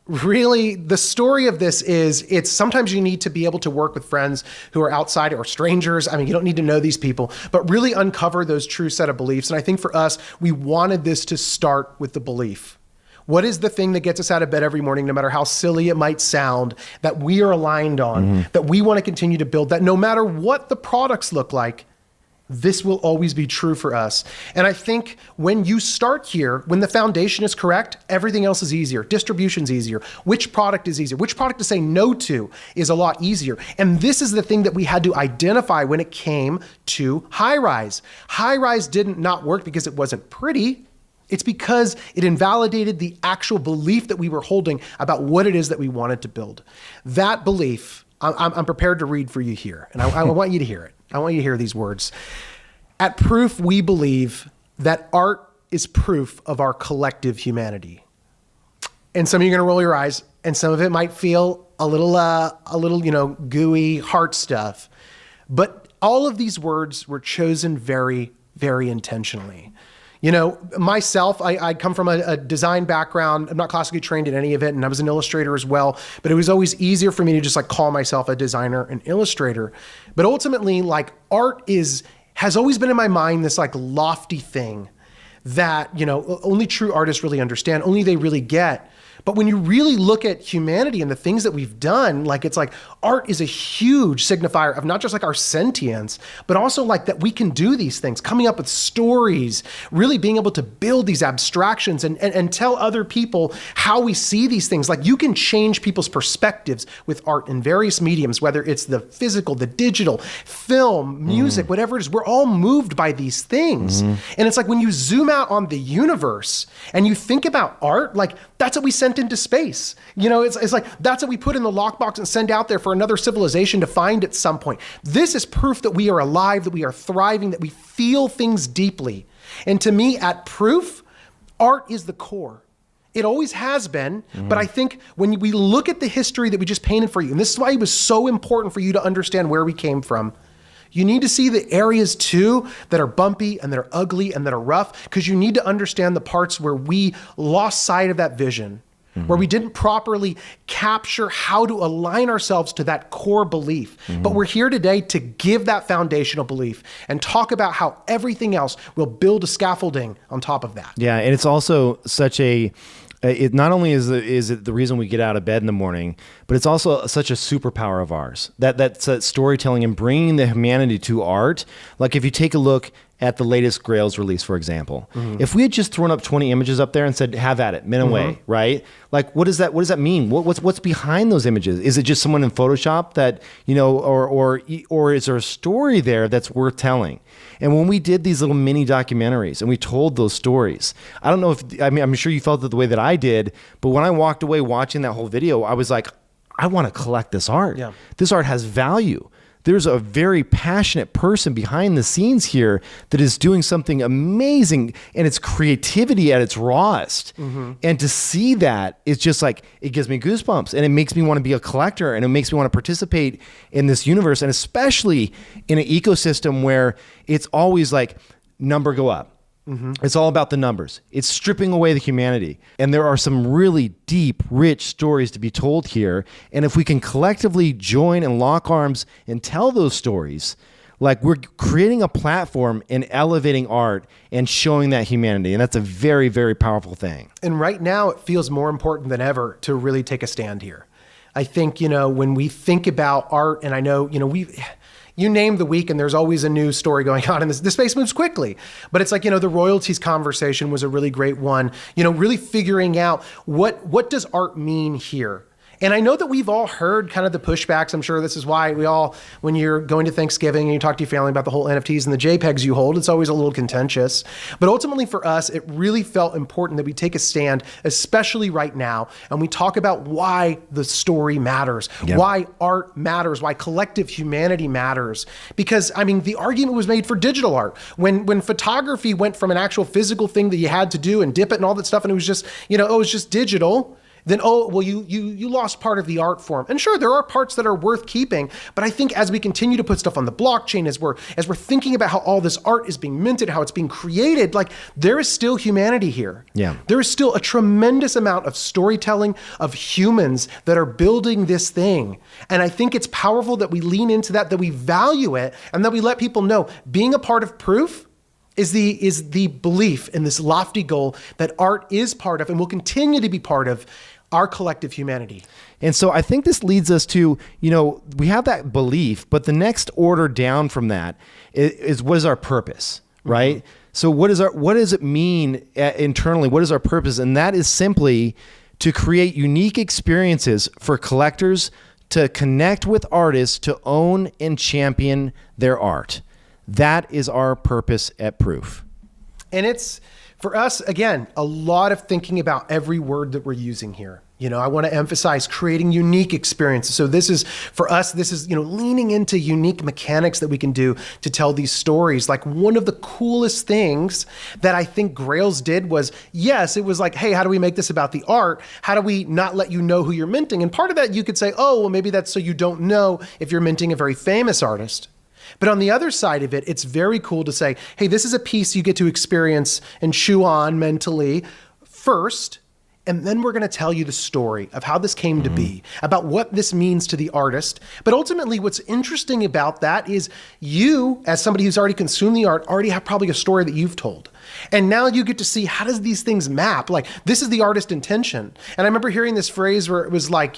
really the story of this is, it's sometimes you need to be able to work with friends who are outside or strangers. I mean, you don't need to know these people, but really uncover those true set of beliefs. And I think for us, we wanted this to start with the belief. What is the thing that gets us out of bed every morning, no matter how silly it might sound, that we are aligned on, that we want to continue to build, that no matter what the products look like, this will always be true for us. And I think when you start here, when the foundation is correct, everything else is easier. Distribution's easier. Which product is easier? Which product to say no to is a lot easier. And this is the thing that we had to identify when it came to high-rise. High-rise didn't not work because it wasn't pretty. It's because it invalidated the actual belief that we were holding about what it is that we wanted to build. That belief, I'm prepared to read for you here, and I want you to hear it. I want you to hear these words. At Proof, we believe that art is proof of our collective humanity. And some of you are going to roll your eyes, and some of it might feel a little, gooey heart stuff. But all of these words were chosen very, very intentionally. Myself, I come from a design background. I'm not classically trained in any of it, and I was an illustrator as well. But it was always easier for me to just call myself a designer and illustrator. But ultimately, art has always been in my mind this lofty thing that only true artists really understand, only they really get. But when you really look at humanity and the things that we've done, like it's like art is a huge signifier of not just like our sentience, but also like that we can do these things, coming up with stories, really being able to build these abstractions and tell other people how we see these things. Like you can change people's perspectives with art in various mediums, whether it's the physical, the digital, film, music, whatever it is. We're all moved by these things. And it's like when you zoom out on the universe and you think about art, like that's what we sent into space. You know, it's like that's what we put in the lockbox and send out there for another civilization to find at some point. This is proof that we are alive, that we are thriving, that we feel things deeply. And to me, at Proof, art is the core. It always has been, but I think when we look at the history that we just painted for you, and this is why it was so important for you to understand where we came from, you need to see the areas too that are bumpy and that are ugly and that are rough, because you need to understand the parts where we lost sight of that vision, where we didn't properly capture how to align ourselves to that core belief. But we're here today to give that foundational belief and talk about how everything else will build a scaffolding on top of that. Yeah, and it's also such a... It not only is it the reason we get out of bed in the morning, but it's also such a superpower of ours. That's storytelling and bringing the humanity to art. Like if you take a look at the latest Grails release, for example, if we had just thrown up 20 images up there and said, "Have at it, min away," right? Like what does that mean? What's behind those images? Is it just someone in Photoshop that or is there a story there that's worth telling? And when we did these little mini documentaries and we told those stories, I don't know I'm sure you felt it the way that I did, but when I walked away watching that whole video, I was like, I want to collect this art. Yeah. This art has value. There's a very passionate person behind the scenes here that is doing something amazing, and it's creativity at its rawest. And to see that, it's just like, it gives me goosebumps, and it makes me want to be a collector, and it makes me want to participate in this universe, and especially in an ecosystem where it's always like, number go up. It's all about the numbers. It's stripping away the humanity. And there are some really deep, rich stories to be told here. And if we can collectively join and lock arms and tell those stories, like we're creating a platform and elevating art and showing that humanity. And that's a very, very powerful thing. And right now it feels more important than ever to really take a stand here. I think, when we think about art, and I know, you name the week and there's always a new story going on, and the space moves quickly. But it's like, the royalties conversation was a really great one, really figuring out what does art mean here? And I know that we've all heard kind of the pushbacks. I'm sure this is why when you're going to Thanksgiving and you talk to your family about the whole NFTs and the JPEGs you hold, it's always a little contentious. But ultimately for us, it really felt important that we take a stand, especially right now, and we talk about why the story matters, why art matters, why collective humanity matters. Because, the argument was made for digital art. When photography went from an actual physical thing that you had to do and dip it and all that stuff, and it was just, it was just digital, then, you lost part of the art form. And sure, there are parts that are worth keeping, but I think as we continue to put stuff on the blockchain, as we're thinking about how all this art is being minted, how it's being created, like there is still humanity here. Yeah. There is still a tremendous amount of storytelling of humans that are building this thing. And I think it's powerful that we lean into that we value it, and that we let people know being a part of Proof is the belief in this lofty goal that art is part of and will continue to be part of our collective humanity. And so I think this leads us to, we have that belief, but the next order down from that is what is our purpose, right? So what does it mean internally? What is our purpose? And that is simply to create unique experiences for collectors to connect with artists, to own and champion their art. That is our purpose at Proof. And it's, for us, again, a lot of thinking about every word that we're using here. I want to emphasize creating unique experiences. So this is, for us, leaning into unique mechanics that we can do to tell these stories. Like one of the coolest things that I think Grails did was, yes, it was like, hey, how do we make this about the art? How do we not let you know who you're minting? And part of that you could say, oh, well, maybe that's so you don't know if you're minting a very famous artist. But on the other side of it, it's very cool to say, hey, this is a piece you get to experience and chew on mentally first, and then we're going to tell you the story of how this came to be, about what this means to the artist. But ultimately, what's interesting about that is you, as somebody who's already consumed the art, already have probably a story that you've told. And now you get to see, how does these things map? Like, this is the artist intention. And I remember hearing this phrase where it was like,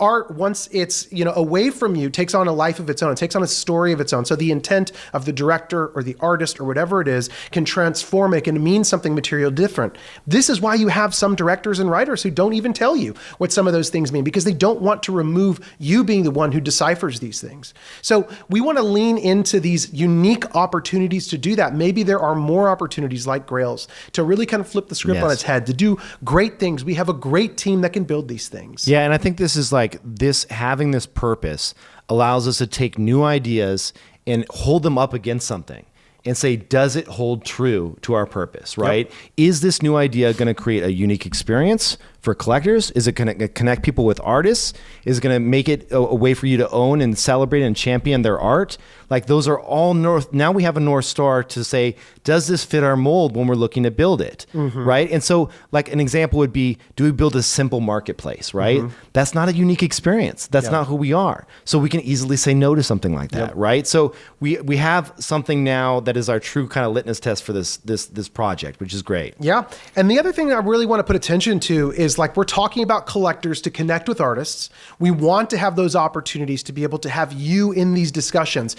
art, once it's, away from you, takes on a life of its own. It takes on a story of its own. So the intent of the director or the artist or whatever it is can transform it and mean something material different. This is why you have some directors and writers who don't even tell you what some of those things mean, because they don't want to remove you being the one who deciphers these things. So we want to lean into these unique opportunities to do that. Maybe there are more opportunities like Grails to really kind of flip the script on its head, to do great things. We have a great team that can build these things. Yeah, and I think this is like this, having this purpose allows us to take new ideas and hold them up against something and say, does it hold true to our purpose, right? Yep. Is this new idea going to create a unique experience for collectors? Is it going to connect people with artists? Is it going to make it a way for you to own and celebrate and champion their art? Like, those are all now we have a North Star to say, does this fit our mold when we're looking to build it, right? And so, like, an example would be, do we build a simple marketplace, right? That's not a unique experience. That's not who we are. So we can easily say no to something like that, right? So we have something now that is our true kind of litmus test for this project, which is great. Yeah. And the other thing that I really want to put attention to is, like, we're talking about collectors to connect with artists. We want to have those opportunities to be able to have you in these discussions.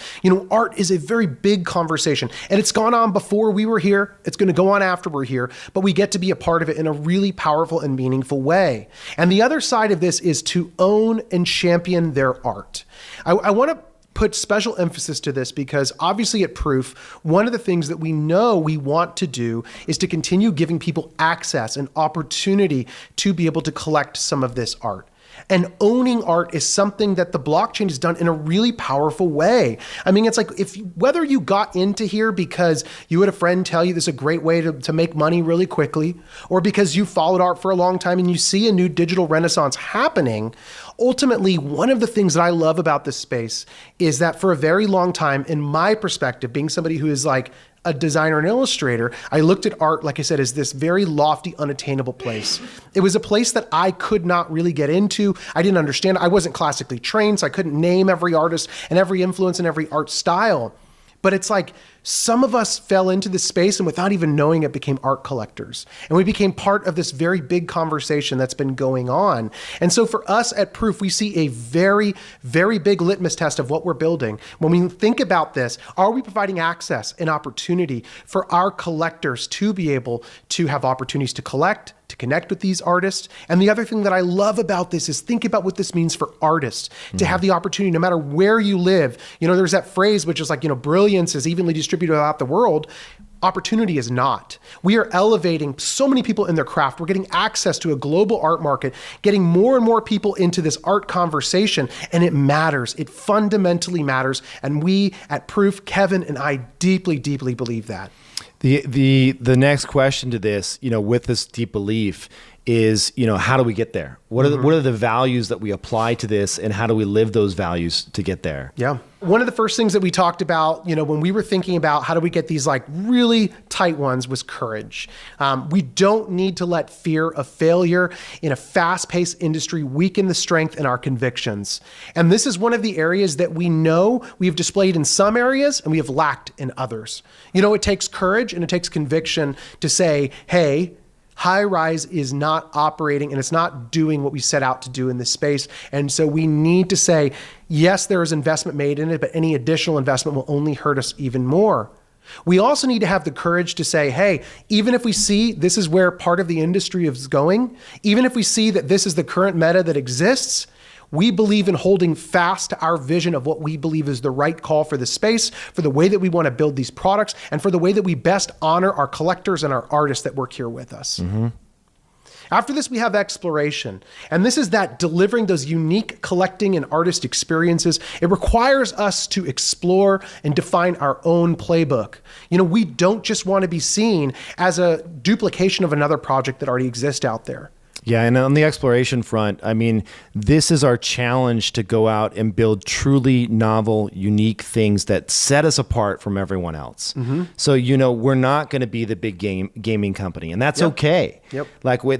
Art is a very big conversation, and it's gone on before we were here. It's going to go on after we're here, but we get to be a part of it in a really powerful and meaningful way. And the other side of this is to own and champion their art. I want to put special emphasis to this because obviously at Proof, one of the things that we know we want to do is to continue giving people access and opportunity to be able to collect some of this art. And owning art is something that the blockchain has done in a really powerful way. I mean, it's like, whether you got into here because you had a friend tell you this is a great way to make money really quickly, or because you followed art for a long time and you see a new digital renaissance happening, ultimately, one of the things that I love about this space is that for a very long time, in my perspective, being somebody who is like a designer and illustrator, I looked at art, like I said, as this very lofty, unattainable place. It was a place that I could not really get into. I didn't understand. I wasn't classically trained, so I couldn't name every artist and every influence and every art style. But it's like, some of us fell into this space and without even knowing it became art collectors. And we became part of this very big conversation that's been going on. And so for us at Proof, we see a very, very big litmus test of what we're building. When we think about this, are we providing access and opportunity for our collectors to be able to have opportunities to collect, to connect with these artists? And the other thing that I love about this is think about what this means for artists to have the opportunity, no matter where you live. There's that phrase, which is like, brilliance is evenly distributed throughout the world. Opportunity is not. We are elevating so many people in their craft. We're getting access to a global art market, getting more and more people into this art conversation, and it matters. It fundamentally matters. And we at Proof, Kevin and I deeply, deeply believe that. The next question to this, with this deep belief is, how do we get there? What are the values that we apply to this, and how do we live those values to get there? Yeah. One of the first things that we talked about, when we were thinking about how do we get these like really tight ones, was courage. We don't need to let fear of failure in a fast-paced industry weaken the strength in our convictions. And this is one of the areas that we know we have displayed in some areas and we have lacked in others. It takes courage and it takes conviction to say, hey, High Rise is not operating and it's not doing what we set out to do in this space. And so we need to say, yes, there is investment made in it, but any additional investment will only hurt us even more. We also need to have the courage to say, hey, even if we see this is where part of the industry is going, even if we see that this is the current meta that exists, we believe in holding fast to our vision of what we believe is the right call for the space, for the way that we want to build these products, and for the way that we best honor our collectors and our artists that work here with us. After this, we have exploration. And this is that delivering those unique collecting and artist experiences. It requires us to explore and define our own playbook. We don't just want to be seen as a duplication of another project that already exists out there. Yeah, and on the exploration front, I mean, this is our challenge to go out and build truly novel, unique things that set us apart from everyone else. So, we're not going to be the big gaming company, and that's okay.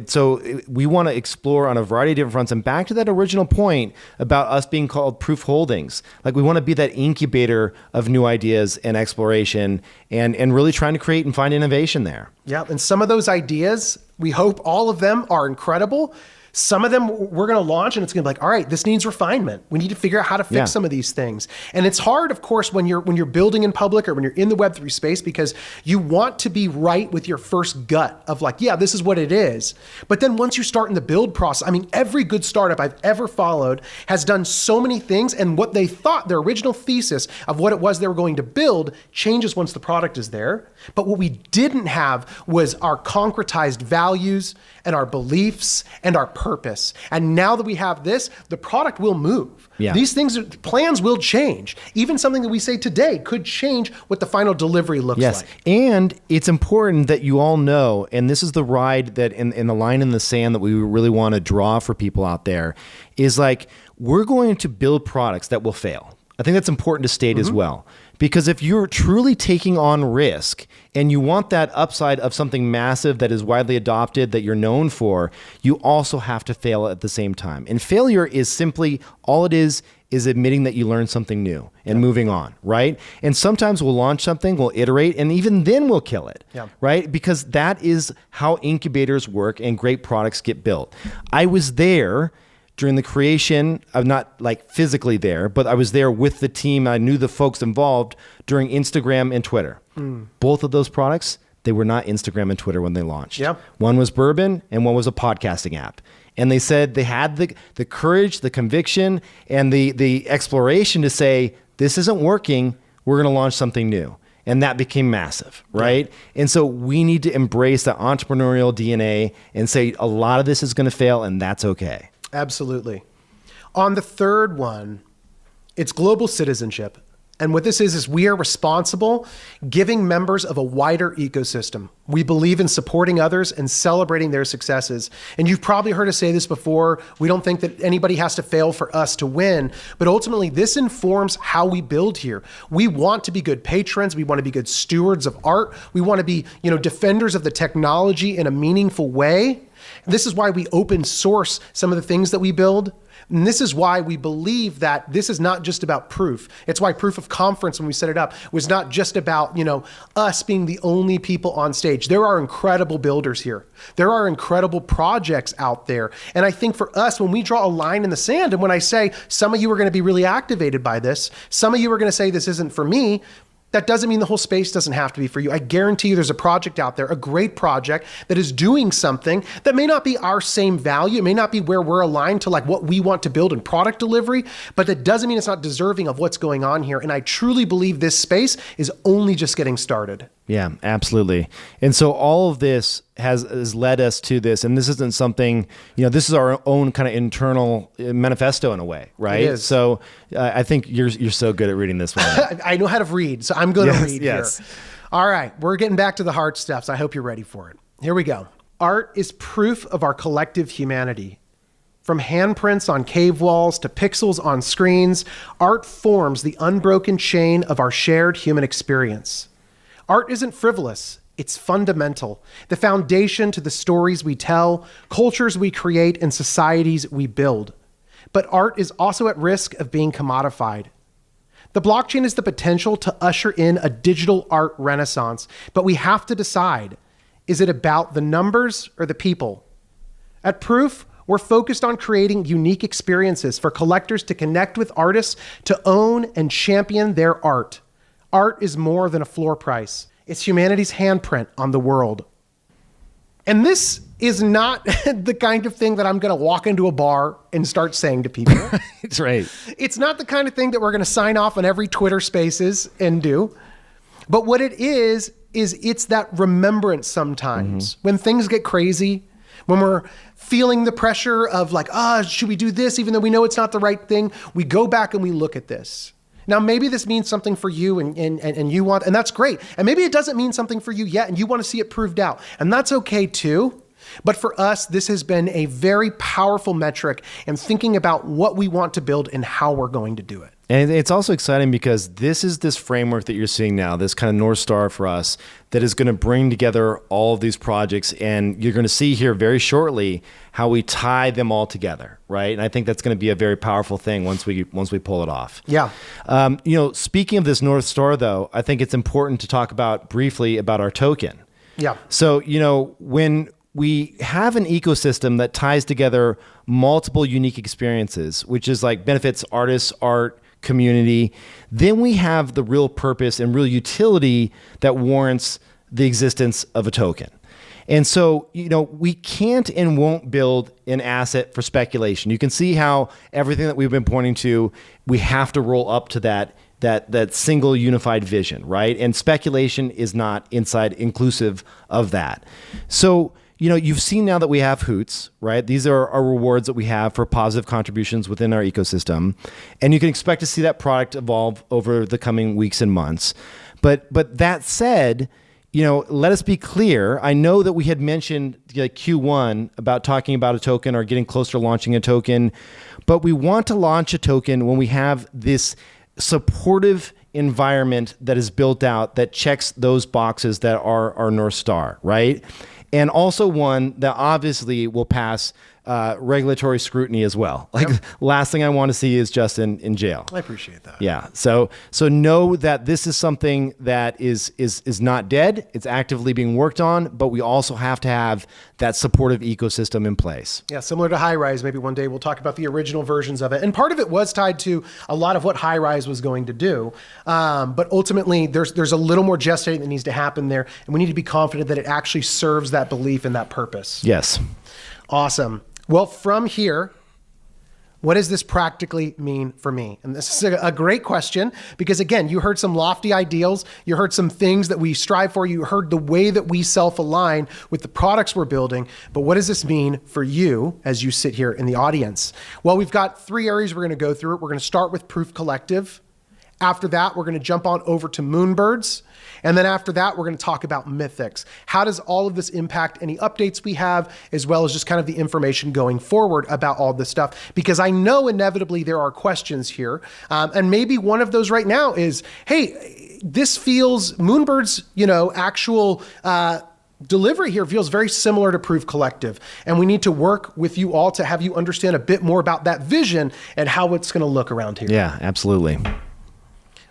So we want to explore on a variety of different fronts. And back to that original point about us being called Proof Holdings, like we want to be that incubator of new ideas and exploration and really trying to create and find innovation there. Yeah, and some of those ideas, we hope all of them are incredible. Some of them we're going to launch and it's going to be like, all right, this needs refinement. We need to figure out how to fix some of these things. And it's hard, of course, when you're building in public or when you're in the Web3 space, because you want to be right with your first gut of like, yeah, this is what it is. But then once you start in the build process, I mean, every good startup I've ever followed has done so many things, and what they thought, their original thesis of what it was they were going to build changes once the product is there. But what we didn't have was our concretized values and our beliefs and our purpose. And now that we have this, the product will move. These plans will change. Even something that we say today could change what the final delivery looks like. And it's important that you all know, and this is the ride that in the line in the sand that we really want to draw for people out there, is like, we're going to build products that will fail. I think that's important to state as well. Because if you're truly taking on risk and you want that upside of something massive that is widely adopted, that you're known for, you also have to fail at the same time. And failure is simply, all it is admitting that you learned something new and moving on, right? And sometimes we'll launch something, we'll iterate, and even then we'll kill it, right? Because that is how incubators work and great products get built. I was there during the creation. I'm not like physically there, but I was there with the team. I knew the folks involved during Instagram and Twitter. Both of those products, they were not Instagram and Twitter when they launched. One was bourbon and one was a podcasting app. And they said they had the courage, the conviction, and the exploration to say, this isn't working, we're going to launch something new. And that became massive, right? And so we need to embrace that entrepreneurial DNA and say a lot of this is going to fail, and that's okay. Absolutely. On the third one, it's global citizenship. And what this is we are responsible giving members of a wider ecosystem. We believe in supporting others and celebrating their successes. And you've probably heard us say this before. We don't think that anybody has to fail for us to win, but ultimately this informs how we build here. We want to be good patrons. We want to be good stewards of art. We want to be, defenders of the technology in a meaningful way. This is why we open source some of the things that we build. And this is why we believe that this is not just about proof. It's why Proof of Conference, when we set it up, was not just about, us being the only people on stage. There are incredible builders here. There are incredible projects out there. And I think for us, when we draw a line in the sand, and when I say some of you are going to be really activated by this, some of you are going to say this isn't for me, that doesn't mean the whole space doesn't have to be for you. I guarantee you there's a project out there, a great project that is doing something that may not be our same value. It may not be where we're aligned to like what we want to build in product delivery, but that doesn't mean it's not deserving of what's going on here. And I truly believe this space is only just getting started. Yeah, absolutely. And so all of this has led us to this, and this isn't something, this is our own kind of internal manifesto in a way, right? It is. So I think you're so good at reading this one. I know how to read, so I'm going to read here. All right, we're getting back to the hard stuff, so I hope you're ready for it. Here we go. Art is proof of our collective humanity. From handprints on cave walls to pixels on screens, art forms the unbroken chain of our shared human experience. Art isn't frivolous, it's fundamental, the foundation to the stories we tell, cultures we create, and societies we build. But art is also at risk of being commodified. The blockchain has the potential to usher in a digital art renaissance, but we have to decide, is it about the numbers or the people? At Proof, we're focused on creating unique experiences for collectors to connect with artists, to own and champion their art. Art is more than a floor price. It's humanity's handprint on the world. And this is not the kind of thing that I'm going to walk into a bar and start saying to people. That's right. It's not the kind of thing that we're going to sign off on every Twitter Spaces and do. But what it is it's that remembrance sometimes. When things get crazy, when we're feeling the pressure of like, should we do this even though we know it's not the right thing? We go back and we look at this. Now, maybe this means something for you and you want, and that's great. And maybe it doesn't mean something for you yet and you want to see it proved out. And that's okay too. But for us, this has been a very powerful metric in thinking about what we want to build and how we're going to do it. And it's also exciting because this framework that you're seeing now, this kind of North Star for us, that is going to bring together all of these projects. And you're going to see here very shortly how we tie them all together, right? And I think that's going to be a very powerful thing once we pull it off. Yeah. Speaking of this North Star, though, I think it's important to talk briefly about our token. Yeah. So, when we have an ecosystem that ties together multiple unique experiences, which is like benefits artists, art, community, then we have the real purpose and real utility that warrants the existence of a token. And so, we can't and won't build an asset for speculation. You can see how everything that we've been pointing to, we have to roll up to that single unified vision, right? And speculation is not inclusive of that. So, you've seen now that we have hoots, right? These are our rewards that we have for positive contributions within our ecosystem. And you can expect to see that product evolve over the coming weeks and months. But that said, let us be clear. I know that we had mentioned Q1 about talking about a token or getting closer to launching a token, but we want to launch a token when we have this supportive environment that is built out that checks those boxes that are our North Star, right? And also one that obviously will pass regulatory scrutiny as well. Last thing I want to see is Justin in jail. I appreciate that. Yeah. So know that this is something that is not dead. It's actively being worked on, but we also have to have that supportive ecosystem in place. Yeah, similar to High-Rise. Maybe one day we'll talk about the original versions of it. And part of it was tied to a lot of what High-Rise was going to do. But ultimately, there's a little more gestating that needs to happen there. And we need to be confident that it actually serves that belief and that purpose. Yes. Awesome. Well, from here, what does this practically mean for me? And this is a great question because, again, you heard some lofty ideals. You heard some things that we strive for. You heard the way that we self-align with the products we're building. But what does this mean for you as you sit here in the audience? Well, we've got 3 areas we're going to go through. We're going to start with Proof Collective. After that, we're going to jump on over to Moonbirds. And then after that, we're going to talk about Mythics. How does all of this impact any updates we have, as well as just kind of the information going forward about all this stuff? Because I know inevitably there are questions here. And maybe one of those right now is, hey, this feels Moonbirds, actual delivery here feels very similar to Proof Collective. And we need to work with you all to have you understand a bit more about that vision and how it's going to look around here. Yeah, absolutely.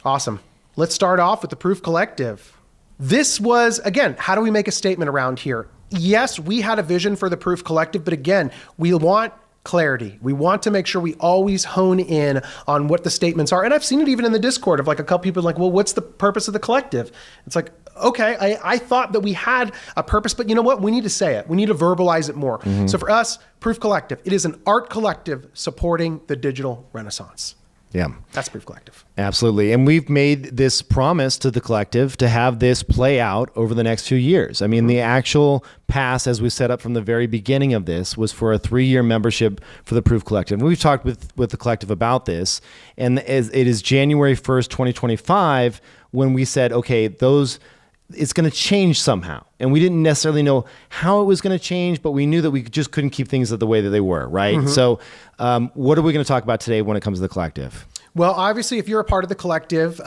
Awesome. Let's start off with the Proof Collective. This was, again, how do we make a statement around here? Yes, we had a vision for the Proof Collective, but again, we want clarity. We want to make sure we always hone in on what the statements are. And I've seen it even in the Discord of a couple people like, well, what's the purpose of the collective? It's like, okay, I thought that we had a purpose, but you know what? We need to say it. We need to verbalize it more. Mm-hmm. So for us, Proof Collective, it is an art collective supporting the digital renaissance. Yeah. That's Proof Collective. Absolutely. And we've made this promise to the collective to have this play out over the next few years. I mean, the actual pass, as we set up from the very beginning of this, was for a 3-year membership for the Proof Collective. And we've talked with the collective about this. And it is January 1st, 2025, when we said, okay, it's going to change somehow. And we didn't necessarily know how it was going to change, but we knew that we just couldn't keep things the way that they were, right? Mm-hmm. So what are we going to talk about today when it comes to the collective? Well, obviously, if you're a part of the collective,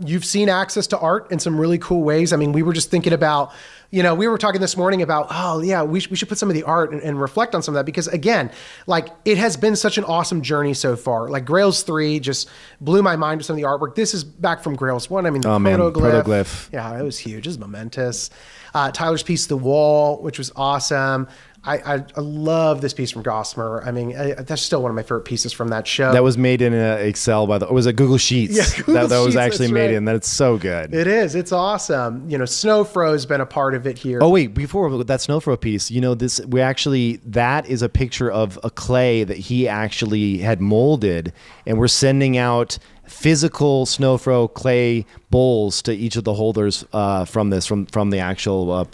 you've seen access to art in some really cool ways. I mean, we were just thinking about, we were talking this morning about, oh, yeah, we should put some of the art and reflect on some of that. Because, again, it has been such an awesome journey so far. Grails 3 just blew my mind with some of the artwork. This is back from Grails 1. I mean, the protoglyph. Yeah, it was huge. It was momentous. Tyler's piece, The Wall, which was awesome. I love this piece from Gossamer. I mean, that's still one of my favorite pieces from that show. That was made in Excel it was a Google Sheets. Yeah, Google that was Sheets, actually made in. That's so good. It is. It's awesome. Snowfro's been a part of it here. Oh wait, before that Snowfro piece, that is a picture of a clay that he actually had molded, and we're sending out physical Snowfro clay bowls to each of the holders from the actual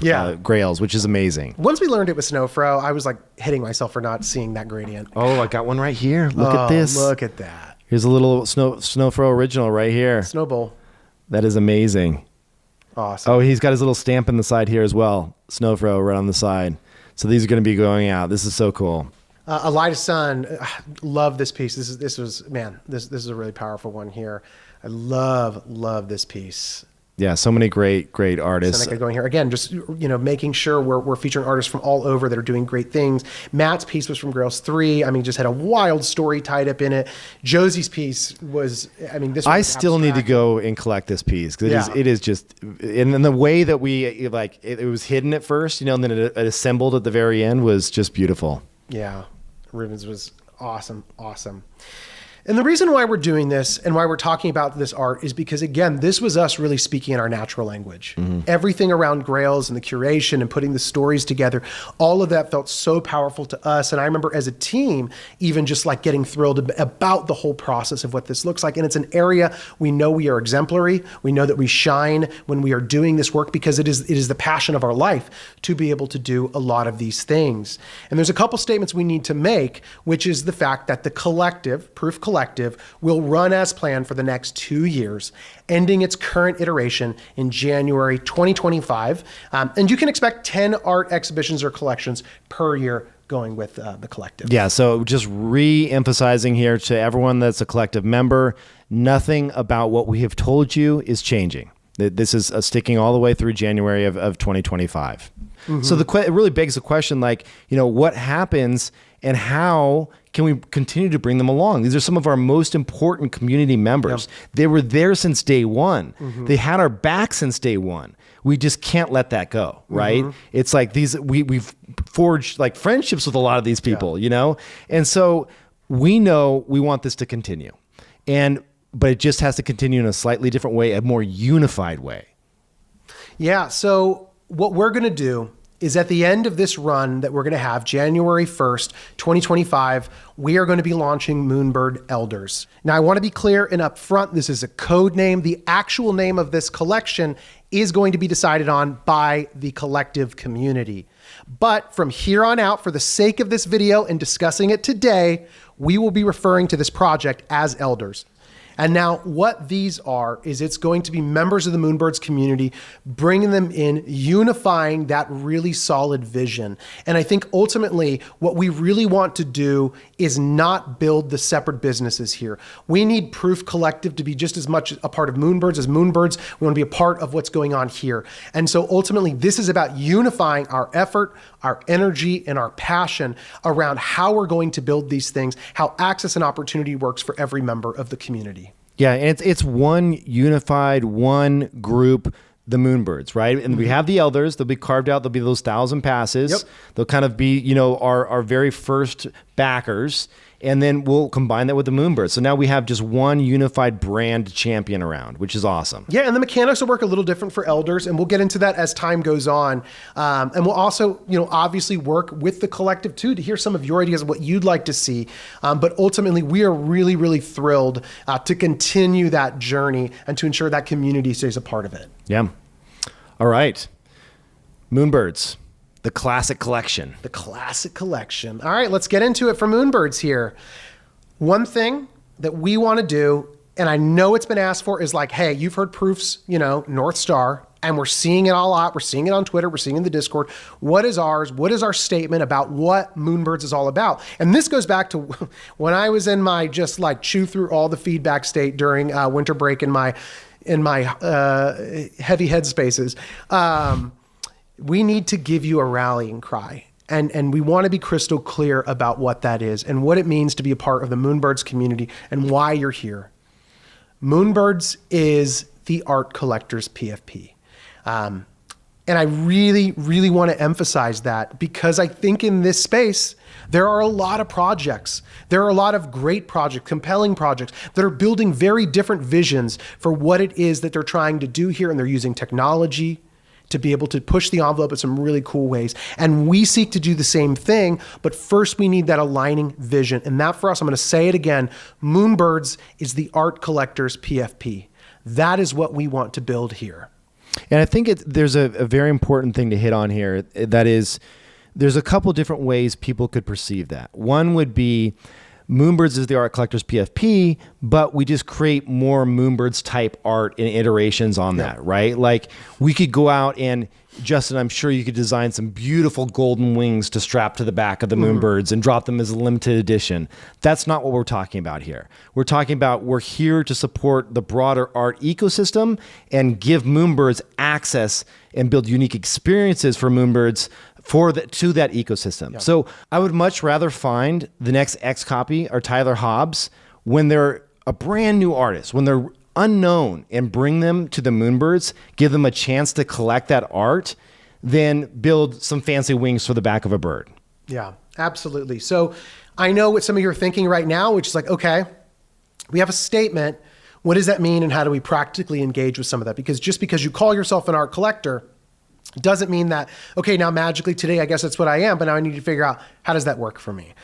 Grails, which is amazing. Once we learned it was Snowfro, I was hitting myself for not seeing that gradient. Oh, I got one right here. Look at this. Look at that. Here's a little Snowfro original right here. Snow bowl. That is amazing. Awesome. Oh, he's got his little stamp in the side here as well. Snowfro right on the side. So these are going to be going out. This is so cool. Elida Sun, love this piece. This is a really powerful one here. I love this piece. Yeah, so many great artists. Seneca going here again, just making sure we're featuring artists from all over that are doing great things. Matt's piece was from Grails 3. I mean, just had a wild story tied up in it. Josie's piece was, this. I still need to go and collect this piece because it is just, and then the way that we it was hidden at first, and then it assembled at the very end was just beautiful. Yeah, Rubens was awesome. And the reason why we're doing this and why we're talking about this art is because, again, this was us really speaking in our natural language. Mm-hmm. Everything around Grails and the curation and putting the stories together, all of that felt so powerful to us. And I remember as a team, even just like getting thrilled about the whole process of what this looks like. And it's an area we know we are exemplary. We know that we shine when we are doing this work because it is the passion of our life to be able to do a lot of these things. And there's a couple statements we need to make, which is the fact that the collective, Proof Collective, will run as planned for the next 2 years, ending its current iteration in January 2025. And you can expect 10 art exhibitions or collections per year going with the collective. Yeah, so just re-emphasizing here to everyone that's a collective member, nothing about what we have told you is changing. This is sticking all the way through January of 2025. Mm-hmm. So it really begs the question, what happens and how can we continue to bring them along? These are some of our most important community members. Yep. They were there since day one. Mm-hmm. They had our back since day one. We just can't let that go, right? Mm-hmm. It's like we've forged like friendships with a lot of these people, And so we know we want this to continue. But it just has to continue in a slightly different way, a more unified way. Yeah, so what we're going to do is at the end of this run that we're going to have, January 1st, 2025, we are going to be launching Moonbird Elders. Now, I want to be clear and upfront, this is a code name. The actual name of this collection is going to be decided on by the collective community. But from here on out, for the sake of this video and discussing it today, we will be referring to this project as Elders. And now what these are is it's going to be members of the Moonbirds community, bringing them in, unifying that really solid vision. And I think ultimately what we really want to do is not build the separate businesses here. We need Proof Collective to be just as much a part of Moonbirds as Moonbirds. We want to be a part of what's going on here. And so ultimately this is about unifying our effort, our energy, and our passion around how we're going to build these things, how access and opportunity works for every member of the community. Yeah, and it's one unified, one group, the Moonbirds, right? And we have the Elders. They'll be carved out. There'll be those 1,000 passes. Yep. They'll kind of be, our very first backers. And then we'll combine that with the Moonbirds. So now we have just one unified brand champion around, which is awesome. Yeah, and the mechanics will work a little different for Elders, and we'll get into that as time goes on. And we'll also, obviously work with the collective too to hear some of your ideas of what you'd like to see. But ultimately, we are really, really thrilled to continue that journey and to ensure that community stays a part of it. Yeah. All right. Moonbirds. The classic collection. The classic collection. All right, let's get into it for Moonbirds here. One thing that we want to do, and I know it's been asked for, is like, hey, you've heard Proof's, North Star, and we're seeing it all out. We're seeing it on Twitter. We're seeing it in the Discord. What is ours? What is our statement about what Moonbirds is all about? And this goes back to when I was in my just like chew through all the feedback state during winter break in my heavy headspaces. We need to give you a rallying cry. And we want to be crystal clear about what that is and what it means to be a part of the Moonbirds community and why you're here. Moonbirds is the art collector's PFP. And I really, really want to emphasize that because I think in this space, there are a lot of projects. There are a lot of great projects, compelling projects that are building very different visions for what it is that they're trying to do here. And they're using technology to be able to push the envelope in some really cool ways. And we seek to do the same thing, but first we need that aligning vision. And that for us, I'm going to say it again, Moonbirds is the art collector's PFP. That is what we want to build here. And I think there's a very important thing to hit on here. That is, there's a couple different ways people could perceive that. One would be Moonbirds is the art collector's PFP, but we just create more Moonbirds type art and iterations on that, right? Like we could go out and, Justin, I'm sure you could design some beautiful golden wings to strap to the back of the Moonbirds and drop them as a limited edition. That's not what we're talking about here. We're talking about we're here to support the broader art ecosystem and give Moonbirds access and build unique experiences for Moonbirds to that ecosystem. Yeah. So I would much rather find the next X Copy or Tyler Hobbs when they're a brand new artist, when they're unknown, and bring them to the Moonbirds, give them a chance to collect that art, then build some fancy wings for the back of a bird. Yeah, absolutely. So I know what some of you are thinking right now, which is like, okay, we have a statement. What does that mean? And how do we practically engage with some of that? Because just because you call yourself an art collector doesn't mean that, okay, now magically today, I guess that's what I am, but now I need to figure out how does that work for me?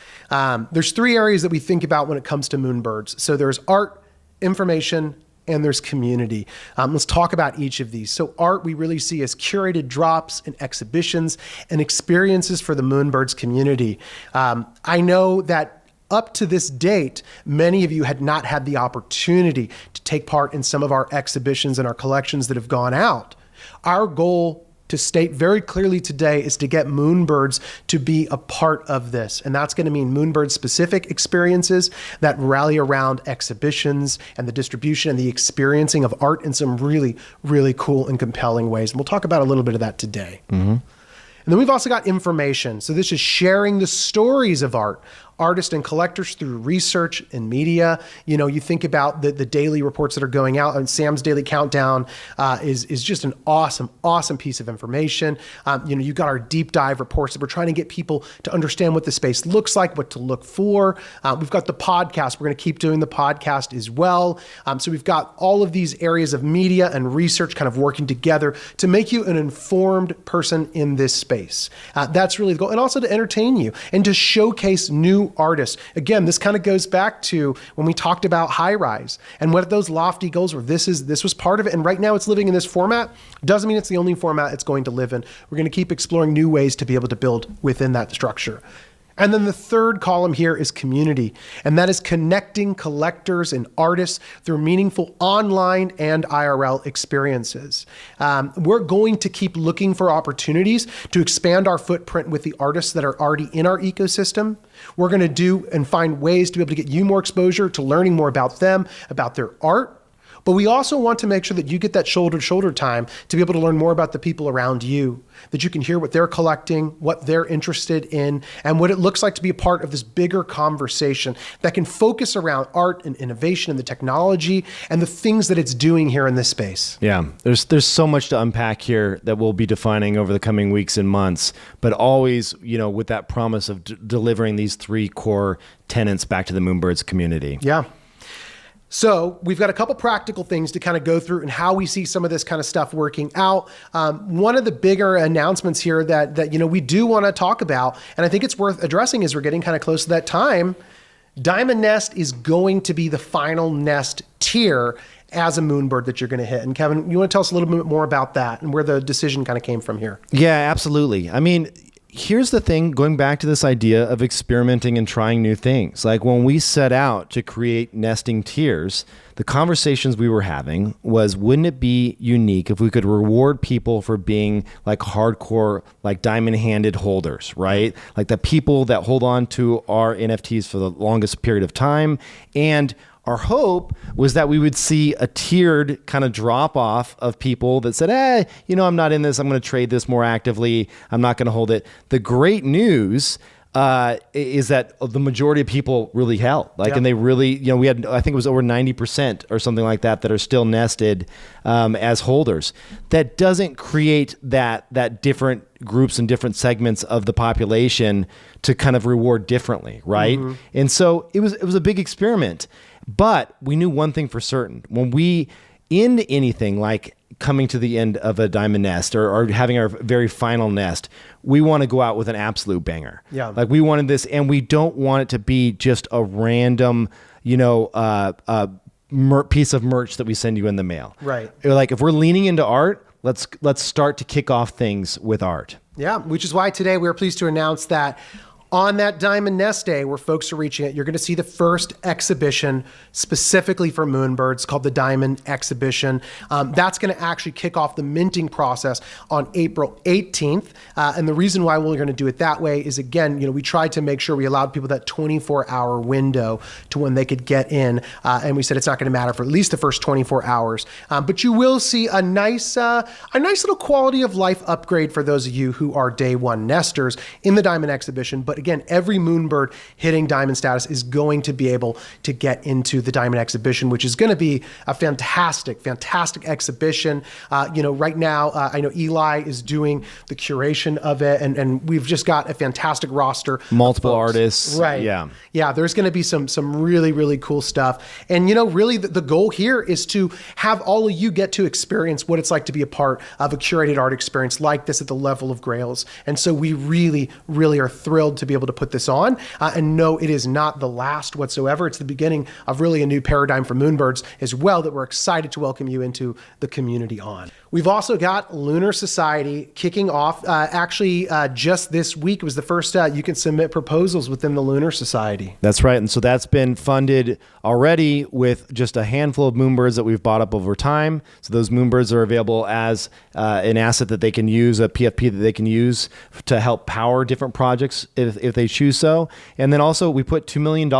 There's three areas that we think about when it comes to Moonbirds. So there's art, information, and there's community. Let's talk about each of these. So art we really see as curated drops and exhibitions and experiences for the Moonbirds community. I know that up to this date, many of you had not had the opportunity to take part in some of our exhibitions and our collections that have gone out. Our goal to state very clearly today is to get Moonbirds to be a part of this. And that's going to mean Moonbird specific experiences that rally around exhibitions and the distribution and the experiencing of art in some really, really cool and compelling ways. And we'll talk about a little bit of that today. Mm-hmm. And then we've also got information. So this is sharing the stories of art, artists and collectors through research and media. You know, you think about the daily reports that are going out, and Sam's Daily Countdown is just an awesome, awesome piece of information. You know, you've got our deep dive reports that we're trying to get people to understand what the space looks like, what to look for. We've got the podcast. We're going to keep doing the podcast as well. So we've got all of these areas of media and research kind of working together to make you an informed person in this space. That's really the goal. And also to entertain you and to showcase new artists. Again, this kind of goes back to when we talked about High Rise and what those lofty goals were. This was part of it. And right now it's living in this format. Doesn't mean it's the only format it's going to live in. We're going to keep exploring new ways to be able to build within that structure. And then the third column here is community, and that is connecting collectors and artists through meaningful online and IRL experiences. We're going to keep looking for opportunities to expand our footprint with the artists that are already in our ecosystem. We're going to do and find ways to be able to get you more exposure to learning more about them, about their art. But we also want to make sure that you get that shoulder-to-shoulder time to be able to learn more about the people around you, that you can hear what they're collecting, what they're interested in, and what it looks like to be a part of this bigger conversation that can focus around art and innovation and the technology and the things that it's doing here in this space. Yeah, there's so much to unpack here that we'll be defining over the coming weeks and months, but always, you know, with that promise of delivering these three core tenets back to the Moonbirds community. Yeah. So we've got a couple practical things to kind of go through and how we see some of this kind of stuff working out. One of the bigger announcements here that you know we do want to talk about, and I think it's worth addressing as we're getting kind of close to that time, Diamond Nest is going to be the final nest tier as a Moonbird that you're going to hit. And Kevin, you want to tell us a little bit more about that and where the decision kind of came from here? Yeah, absolutely. I mean, here's the thing, going back to this idea of experimenting and trying new things. Like when we set out to create nesting tiers, the conversations we were having was, wouldn't it be unique if we could reward people for being like hardcore, like diamond-handed holders, right? Like the people that hold on to our NFTs for the longest period of time. And our hope was that we would see a tiered kind of drop off of people that said, you know, I'm not in this. I'm going to trade this more actively. I'm not going to hold it. The great news is that the majority of people really held. And they really, you know, we had, I think it was over 90% or something like that are still nested as holders. That doesn't create that different groups and different segments of the population to kind of reward differently, right? Mm-hmm. And so it was a big experiment. But we knew one thing for certain. When we end anything like coming to the end of a diamond nest or having our very final nest, we want to go out with an absolute banger. Yeah. Like we wanted this, and we don't want it to be just a random, you know, piece of merch that we send you in the mail. Right. Like if we're leaning into art, let's start to kick off things with art. Yeah, which is why today we're pleased to announce that On that Diamond Nest Day where folks are reaching it, you're going to see the first exhibition specifically for Moonbirds called the Diamond Exhibition. That's going to actually kick off the minting process on April 18th. And the reason why we're going to do it that way is, again, we tried to make sure we allowed people that 24-hour window to when they could get in. And we said it's not going to matter for at least the first 24 hours. But you will see a nice little quality of life upgrade for those of you who are day one nesters in the Diamond Exhibition. But again, every Moonbird hitting Diamond status is going to be able to get into the Diamond Exhibition, which is going to be a fantastic exhibition. Right now, I know Eli is doing the curation of it, and we've just got a fantastic roster. Multiple artists. Right. Yeah, there's going to be some really, really cool stuff. And, really the goal here is to have all of you get to experience what it's like to be a part of a curated art experience like this at the level of Grails. And so we really, really are thrilled to be able to put this on. And no, it is not the last whatsoever. It's the beginning of really a new paradigm for Moonbirds as well that we're excited to welcome you into the community on. We've also got Lunar Society kicking off. Just this week was the first you can submit proposals within the Lunar Society. That's right. And so that's been funded already with just a handful of Moonbirds that we've bought up over time. So those Moonbirds are available as an asset that they can use, a PFP that they can use to help power different projects if they choose so. And then also we put $2 million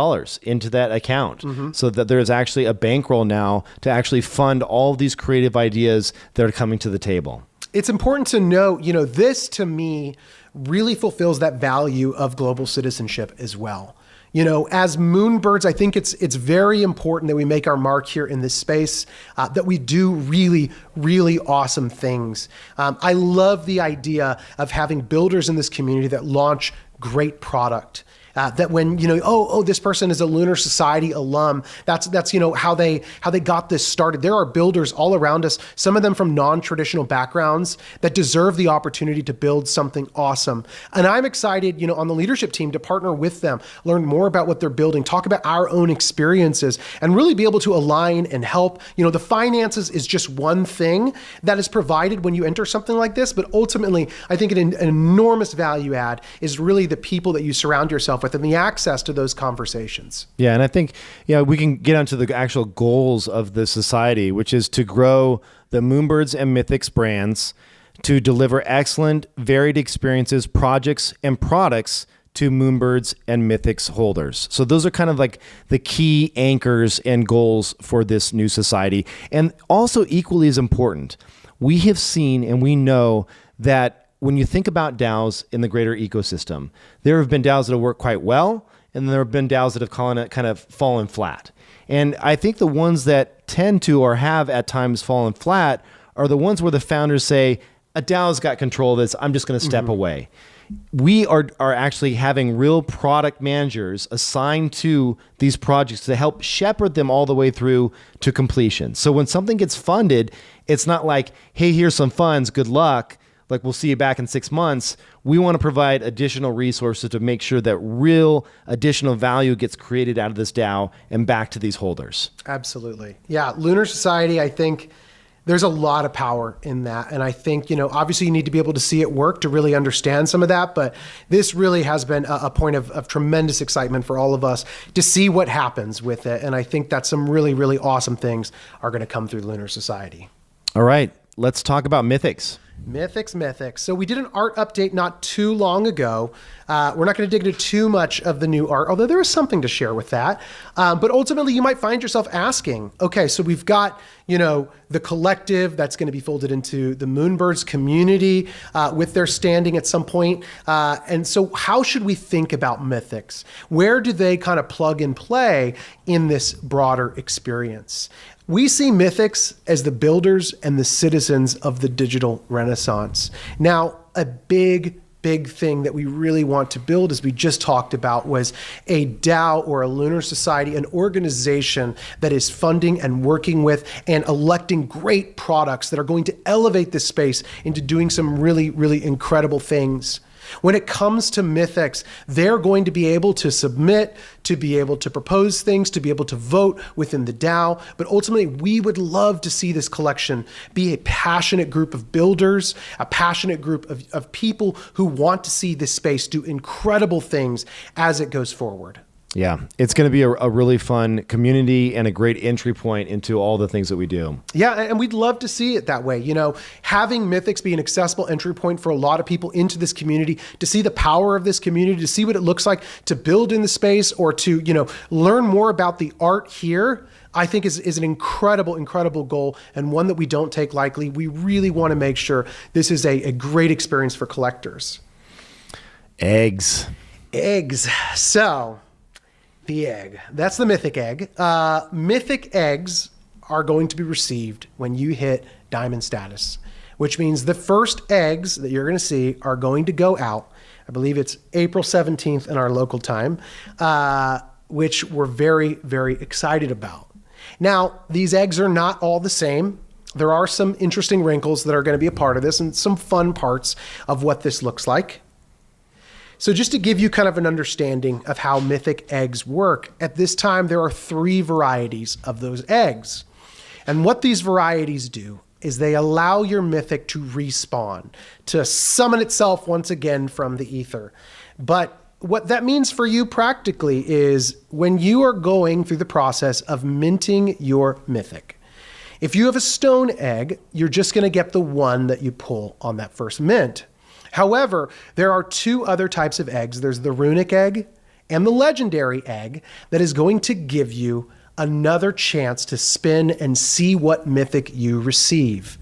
into that account so that there's actually a bankroll now to actually fund all of these creative ideas that are coming to the table. It's important to note, this to me really fulfills that value of global citizenship as well. As Moonbirds, I think it's very important that we make our mark here in this space, that we do really, really awesome things. I love the idea of having builders in this community that launch great product. That when this person is a Lunar Society alum, that's how they got this started. There are builders all around us, some of them from non-traditional backgrounds that deserve the opportunity to build something awesome. And I'm excited, on the leadership team to partner with them, learn more about what they're building, talk about our own experiences, and really be able to align and help. The finances is just one thing that is provided when you enter something like this, but ultimately, I think an enormous value add is really the people that you surround yourself with and the access to those conversations. Yeah, and I think we can get onto the actual goals of the society, which is to grow the Moonbirds and Mythics brands, to deliver excellent, varied experiences, projects, and products to Moonbirds and Mythics holders. So those are kind of like the key anchors and goals for this new society. And also equally as important, we have seen and we know that when you think about DAOs in the greater ecosystem, there have been DAOs that have worked quite well, and there have been DAOs that have kind of fallen flat. And I think the ones that tend to or have at times fallen flat are the ones where the founders say, a DAO's got control of this, I'm just going to step away. We are actually having real product managers assigned to these projects to help shepherd them all the way through to completion. So when something gets funded, it's not like, hey, here's some funds, good luck. Like, we'll see you back in 6 months. We want to provide additional resources to make sure that real additional value gets created out of this DAO and back to these holders. Absolutely. Yeah. Lunar Society, I think there's a lot of power in that. And I think, obviously you need to be able to see it work to really understand some of that. But this really has been a point of tremendous excitement for all of us to see what happens with it. And I think that some really, really awesome things are going to come through Lunar Society. All right. Let's talk about Mythics. Mythics. So we did an art update not too long ago. We're not going to dig into too much of the new art, although there is something to share with that. But ultimately, you might find yourself asking, okay, so we've got, the collective that's going to be folded into the Moonbirds community with their standing at some point. And so how should we think about Mythics? Where do they kind of plug and play in this broader experience? We see Mythics as the builders and the citizens of the digital renaissance. Now, a big thing that we really want to build, as we just talked about, was a DAO or a Lunar Society, an organization that is funding and working with and electing great products that are going to elevate this space into doing some really, really incredible things. When it comes to Mythics, they're going to be able to submit, to be able to propose things, to be able to vote within the DAO. But ultimately, we would love to see this collection be a passionate group of builders, a passionate group of people who want to see this space do incredible things as it goes forward. Yeah, it's going to be a really fun community and a great entry point into all the things that we do. Yeah, and we'd love to see it that way. You know, having Mythics be an accessible entry point for a lot of people into this community, to see the power of this community, to see what it looks like to build in the space or to, you know, learn more about the art here, I think is an incredible, incredible goal and one that we don't take lightly. We really want to make sure this is a great experience for collectors. Eggs. So... the egg. That's the Mythic egg. Mythic eggs are going to be received when you hit diamond status, which means the first eggs that you're going to see are going to go out. I believe it's April 17th in our local time, which we're very, very excited about. Now, these eggs are not all the same. There are some interesting wrinkles that are going to be a part of this and some fun parts of what this looks like. So just to give you kind of an understanding of how Mythic eggs work, at this time there are 3 varieties of those eggs. And what these varieties do is they allow your Mythic to respawn, to summon itself once again from the ether. But what that means for you practically is when you are going through the process of minting your Mythic, if you have a stone egg, you're just going to get the one that you pull on that first mint. However, there are 2 other types of eggs. There's the runic egg and the legendary egg that is going to give you another chance to spin and see what Mythic you receive.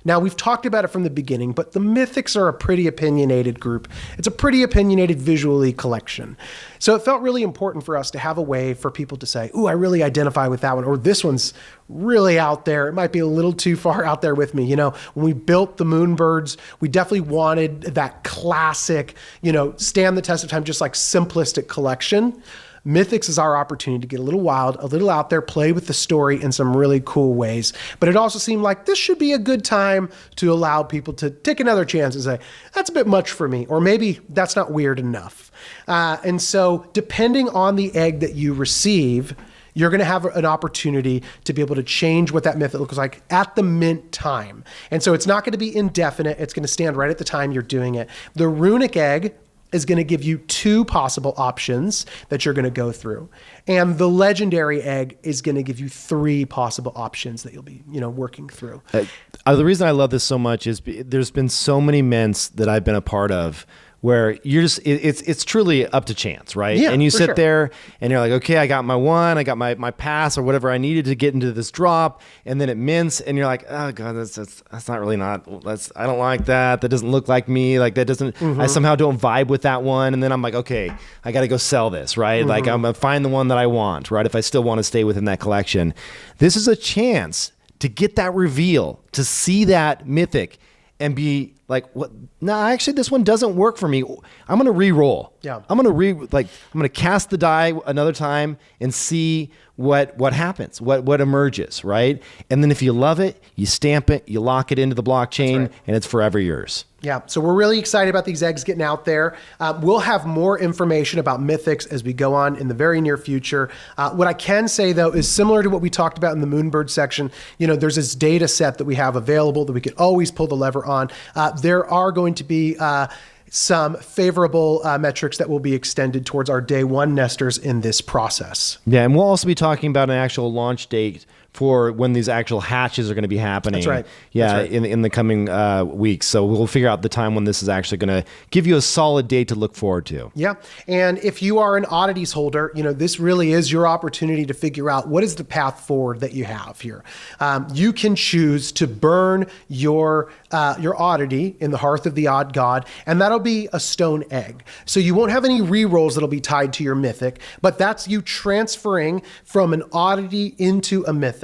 Now, we've talked about it from the beginning, but the Mythics are a pretty opinionated group. It's a pretty opinionated visually collection. So it felt really important for us to have a way for people to say, ooh, I really identify with that one, or this one's really out there. It might be a little too far out there with me. You know, when we built the Moonbirds, we definitely wanted that classic, you know, stand the test of time, just like simplistic collection. Mythics is our opportunity to get a little wild, a little out there, play with the story in some really cool ways. But it also seemed like this should be a good time to allow people to take another chance and say, that's a bit much for me, or maybe that's not weird enough. And so depending on the egg that you receive, you're going to have an opportunity to be able to change what that Mythic looks like at the mint time. And so it's not going to be indefinite. It's going to stand right at the time you're doing it. The runic egg is going to give you 2 possible options that you're going to go through. And the legendary egg is going to give you 3 possible options that you'll be, you know, working through. The reason I love this so much is there's been so many mints that I've been a part of where you're just, it's truly up to chance, right? Yeah, and you sit sure. there and you're like, okay, I got my one, I got my pass or whatever I needed to get into this drop, and then it mints and you're like, oh God, that's not really I don't like that. That doesn't look like me. Like that doesn't, I somehow don't vibe with that one. And then I'm like, okay, I got to go sell this, right? Like I'm going to find the one that I want, right? If I still want to stay within that collection. This is a chance to get that reveal, to see that Mythic and be like, what? No, actually, this one doesn't work for me. I'm going to re-roll. Yeah. I'm going to cast the die another time and see what happens, what emerges, right? And then if you love it, you stamp it, you lock it into the blockchain, right. and it's forever yours. Yeah, so we're really excited about these eggs getting out there. We'll have more information about Mythics as we go on in the very near future. What I can say, though, is similar to what we talked about in the Moonbird section. You know, there's this data set that we have available that we can always pull the lever on. There are going to be some favorable metrics that will be extended towards our day 1 nesters in this process. Yeah, and we'll also be talking about an actual launch date for when these actual hatches are going to be happening. That's right. Yeah, That's right. in the coming weeks. So we'll figure out the time when this is actually going to give you a solid date to look forward to. Yeah, and if you are an oddities holder, you know, this really is your opportunity to figure out what is the path forward that you have here. You can choose to burn your oddity in the Hearth of the Odd God, and that'll be a stone egg. So you won't have any re-rolls that'll be tied to your Mythic, but that's you transferring from an oddity into a Mythic.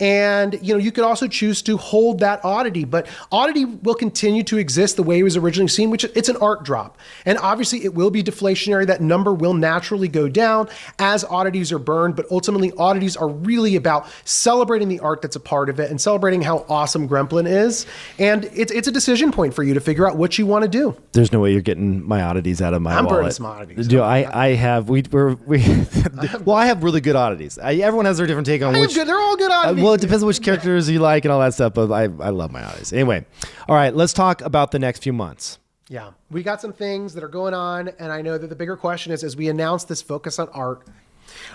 And, you could also choose to hold that oddity, but oddity will continue to exist the way it was originally seen, which it's an art drop. And obviously it will be deflationary. That number will naturally go down as oddities are burned, but ultimately oddities are really about celebrating the art that's a part of it and celebrating how awesome Gremplin is. And it's a decision point for you to figure out what you want to do. There's no way you're getting my oddities out of my wallet. I'm burning some oddities. I have, well, I have really good oddities. Everyone has their different take on which. They're all good oddities. Well, it depends on which characters you like and all that stuff, but I love my oddities. Anyway, all right, let's talk about the next few months. Yeah, we got some things that are going on, and I know that the bigger question is, as we announce this focus on art.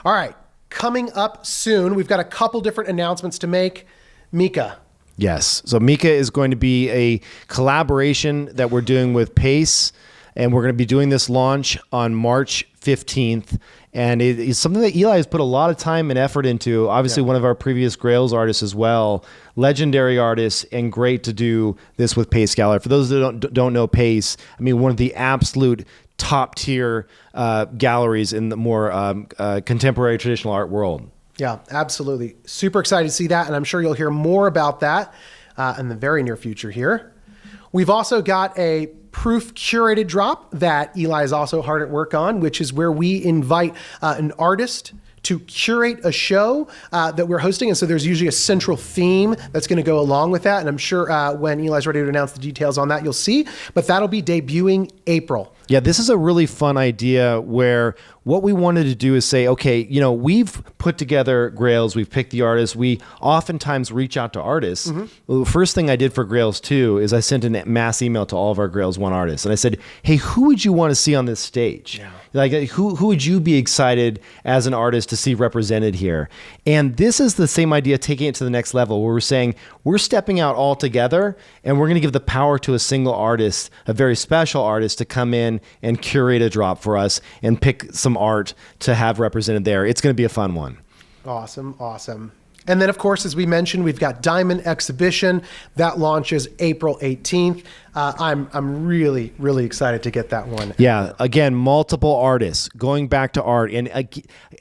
All right, coming up soon, we've got a couple different announcements to make. Mika. Yes, so Mika is going to be a collaboration that we're doing with Pace, and we're going to be doing this launch on March 15th. And it is something that Eli has put a lot of time and effort into. Obviously, one of our previous Grails artists as well, legendary artist, and great to do this with Pace Gallery. For those that don't know Pace, I mean, one of the absolute top tier galleries in the more contemporary traditional art world. Yeah, absolutely. Super excited to see that, and I'm sure you'll hear more about that in the very near future here. We've also got a proof curated drop that Eli is also hard at work on, which is where we invite an artist to curate a show that we're hosting. And so there's usually a central theme that's going to go along with that. And I'm sure when Eli's ready to announce the details on that, you'll see. But that'll be debuting April. Yeah, this is a really fun idea where what we wanted to do is say, okay, we've put together Grails, we've picked the artists, we oftentimes reach out to artists. Mm-hmm. Well, the first thing I did for Grails 2 is I sent a mass email to all of our Grails 1 artists. And I said, hey, who would you want to see on this stage? Yeah. Like, who would you be excited as an artist to see represented here? And this is the same idea, taking it to the next level, where we're saying we're stepping out all together and we're going to give the power to a single artist, a very special artist, to come in and curate a drop for us and pick some art to have represented there. It's going to be a fun one. Awesome, awesome. And then, of course, as we mentioned, we've got Diamond Exhibition. That launches April 18th. I'm really, really excited to get that one. Yeah, again, multiple artists, going back to art. And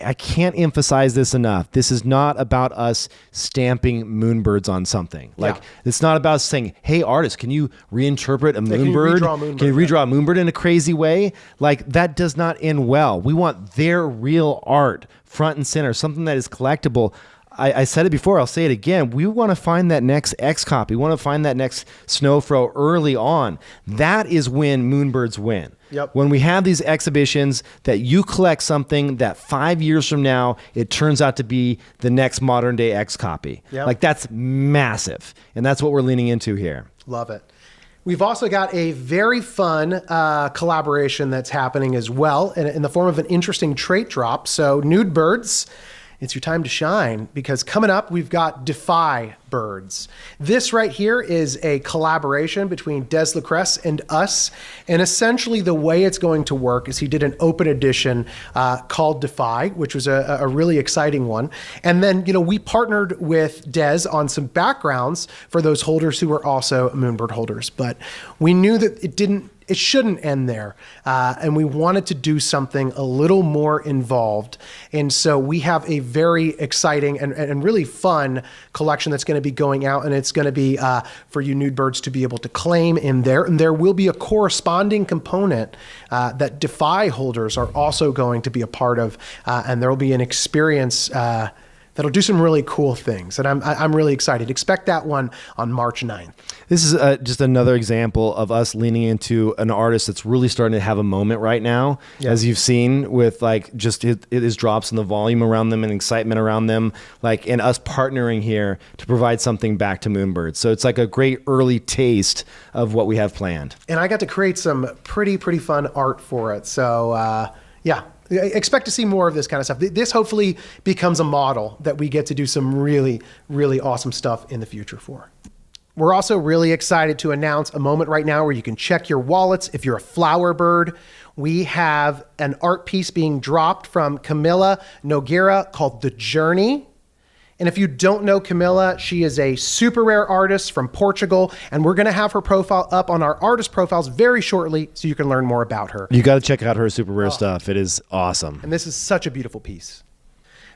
I can't emphasize this enough. This is not about us stamping Moonbirds on something. Like, it's not about saying, hey, artist, can you reinterpret a Moonbird? Can you redraw a Moonbird in a crazy way? Like, that does not end well. We want their real art front and center, something that is collectible. I said it before, I'll say it again. We want to find that next X copy. We want to find that next Snowfro early on. That is when Moonbirds win. Yep. When we have these exhibitions that you collect something that 5 years from now, it turns out to be the next modern day X copy. Yep. Like, that's massive. And that's what we're leaning into here. Love it. We've also got a very fun collaboration that's happening as well in the form of an interesting trait drop. So Nude Birds, it's your time to shine, because coming up, we've got Defy Birds. This right here is a collaboration between Des Lucrece and us. And essentially the way it's going to work is he did an open edition called Defy, which was a really exciting one. And then, we partnered with Des on some backgrounds for those holders who were also Moonbird holders. But we knew that it shouldn't end there. And we wanted to do something a little more involved. And so we have a very exciting and really fun collection that's going to be going out, and it's going to be for you Nude Birds to be able to claim in there. And there will be a corresponding component that Defy holders are also going to be a part of. And there will be an experience that'll do some really cool things. And I'm really excited. Expect that one on March 9th. This is just another example of us leaning into an artist that's really starting to have a moment right now, as you've seen with like just his drops and the volume around them and excitement around them, like, and us partnering here to provide something back to Moonbirds. So it's like a great early taste of what we have planned. And I got to create some pretty fun art for it. So yeah. Expect to see more of this kind of stuff. This hopefully becomes a model that we get to do some really, really awesome stuff in the future for. We're also really excited to announce a moment right now where you can check your wallets if you're a flower bird. We have an art piece being dropped from Camila Nogueira called The Journey. And if you don't know Camila, she is a super rare artist from Portugal, and we're going to have her profile up on our artist profiles very shortly so you can learn more about her. You got to check out her super rare stuff. It is awesome. And this is such a beautiful piece.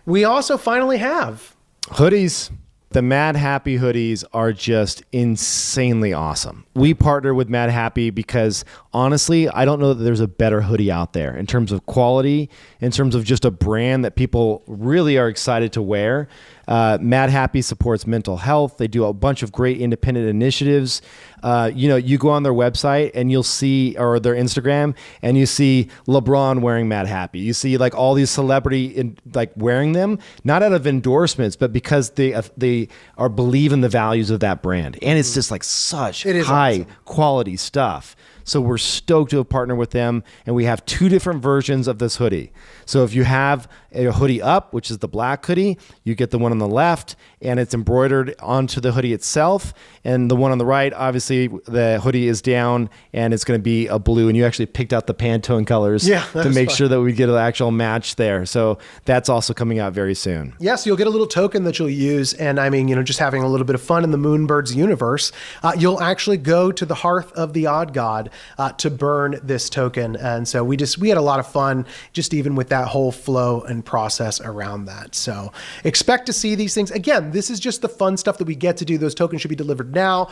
We also finally have hoodies. The Mad Happy hoodies are just insanely awesome. We partner with Mad Happy because honestly, I don't know that there's a better hoodie out there in terms of quality, in terms of just a brand that people really are excited to wear. Mad Happy supports mental health. They do a bunch of great independent initiatives. You go on their website and you'll see, or their Instagram, and you see LeBron wearing Mad Happy. You see like all these celebrity wearing them, not out of endorsements, but because they are believe in the values of that brand. And it's just like such high quality stuff. So we're stoked to have partnered with them, and we have 2 different versions of this hoodie. So if you have a hoodie up, which is the black hoodie, you get the one on the left, and it's embroidered onto the hoodie itself. And the one on the right, obviously, the hoodie is down, and it's going to be a blue. And you actually picked out the Pantone colors to make sure that we get an actual match there. So that's also coming out very soon. Yes, you'll get a little token that you'll use. And I mean, just having a little bit of fun in the Moonbirds universe, you'll actually go to the Hearth of the Odd God to burn this token. And so we had a lot of fun just even with that whole flow and process around that. So expect to see these things. Again, this is just the fun stuff that we get to do. Those tokens should be delivered now.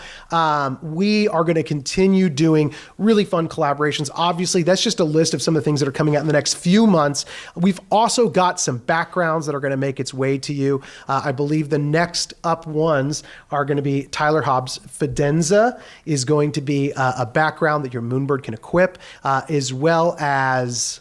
We are going to continue doing really fun collaborations. Obviously, that's just a list of some of the things that are coming out in the next few months. We've also got some backgrounds that are going to make its way to you. I believe the next up ones are going to be Tyler Hobbs' Fidenza is going to be a background that your Moonbird can equip, as well as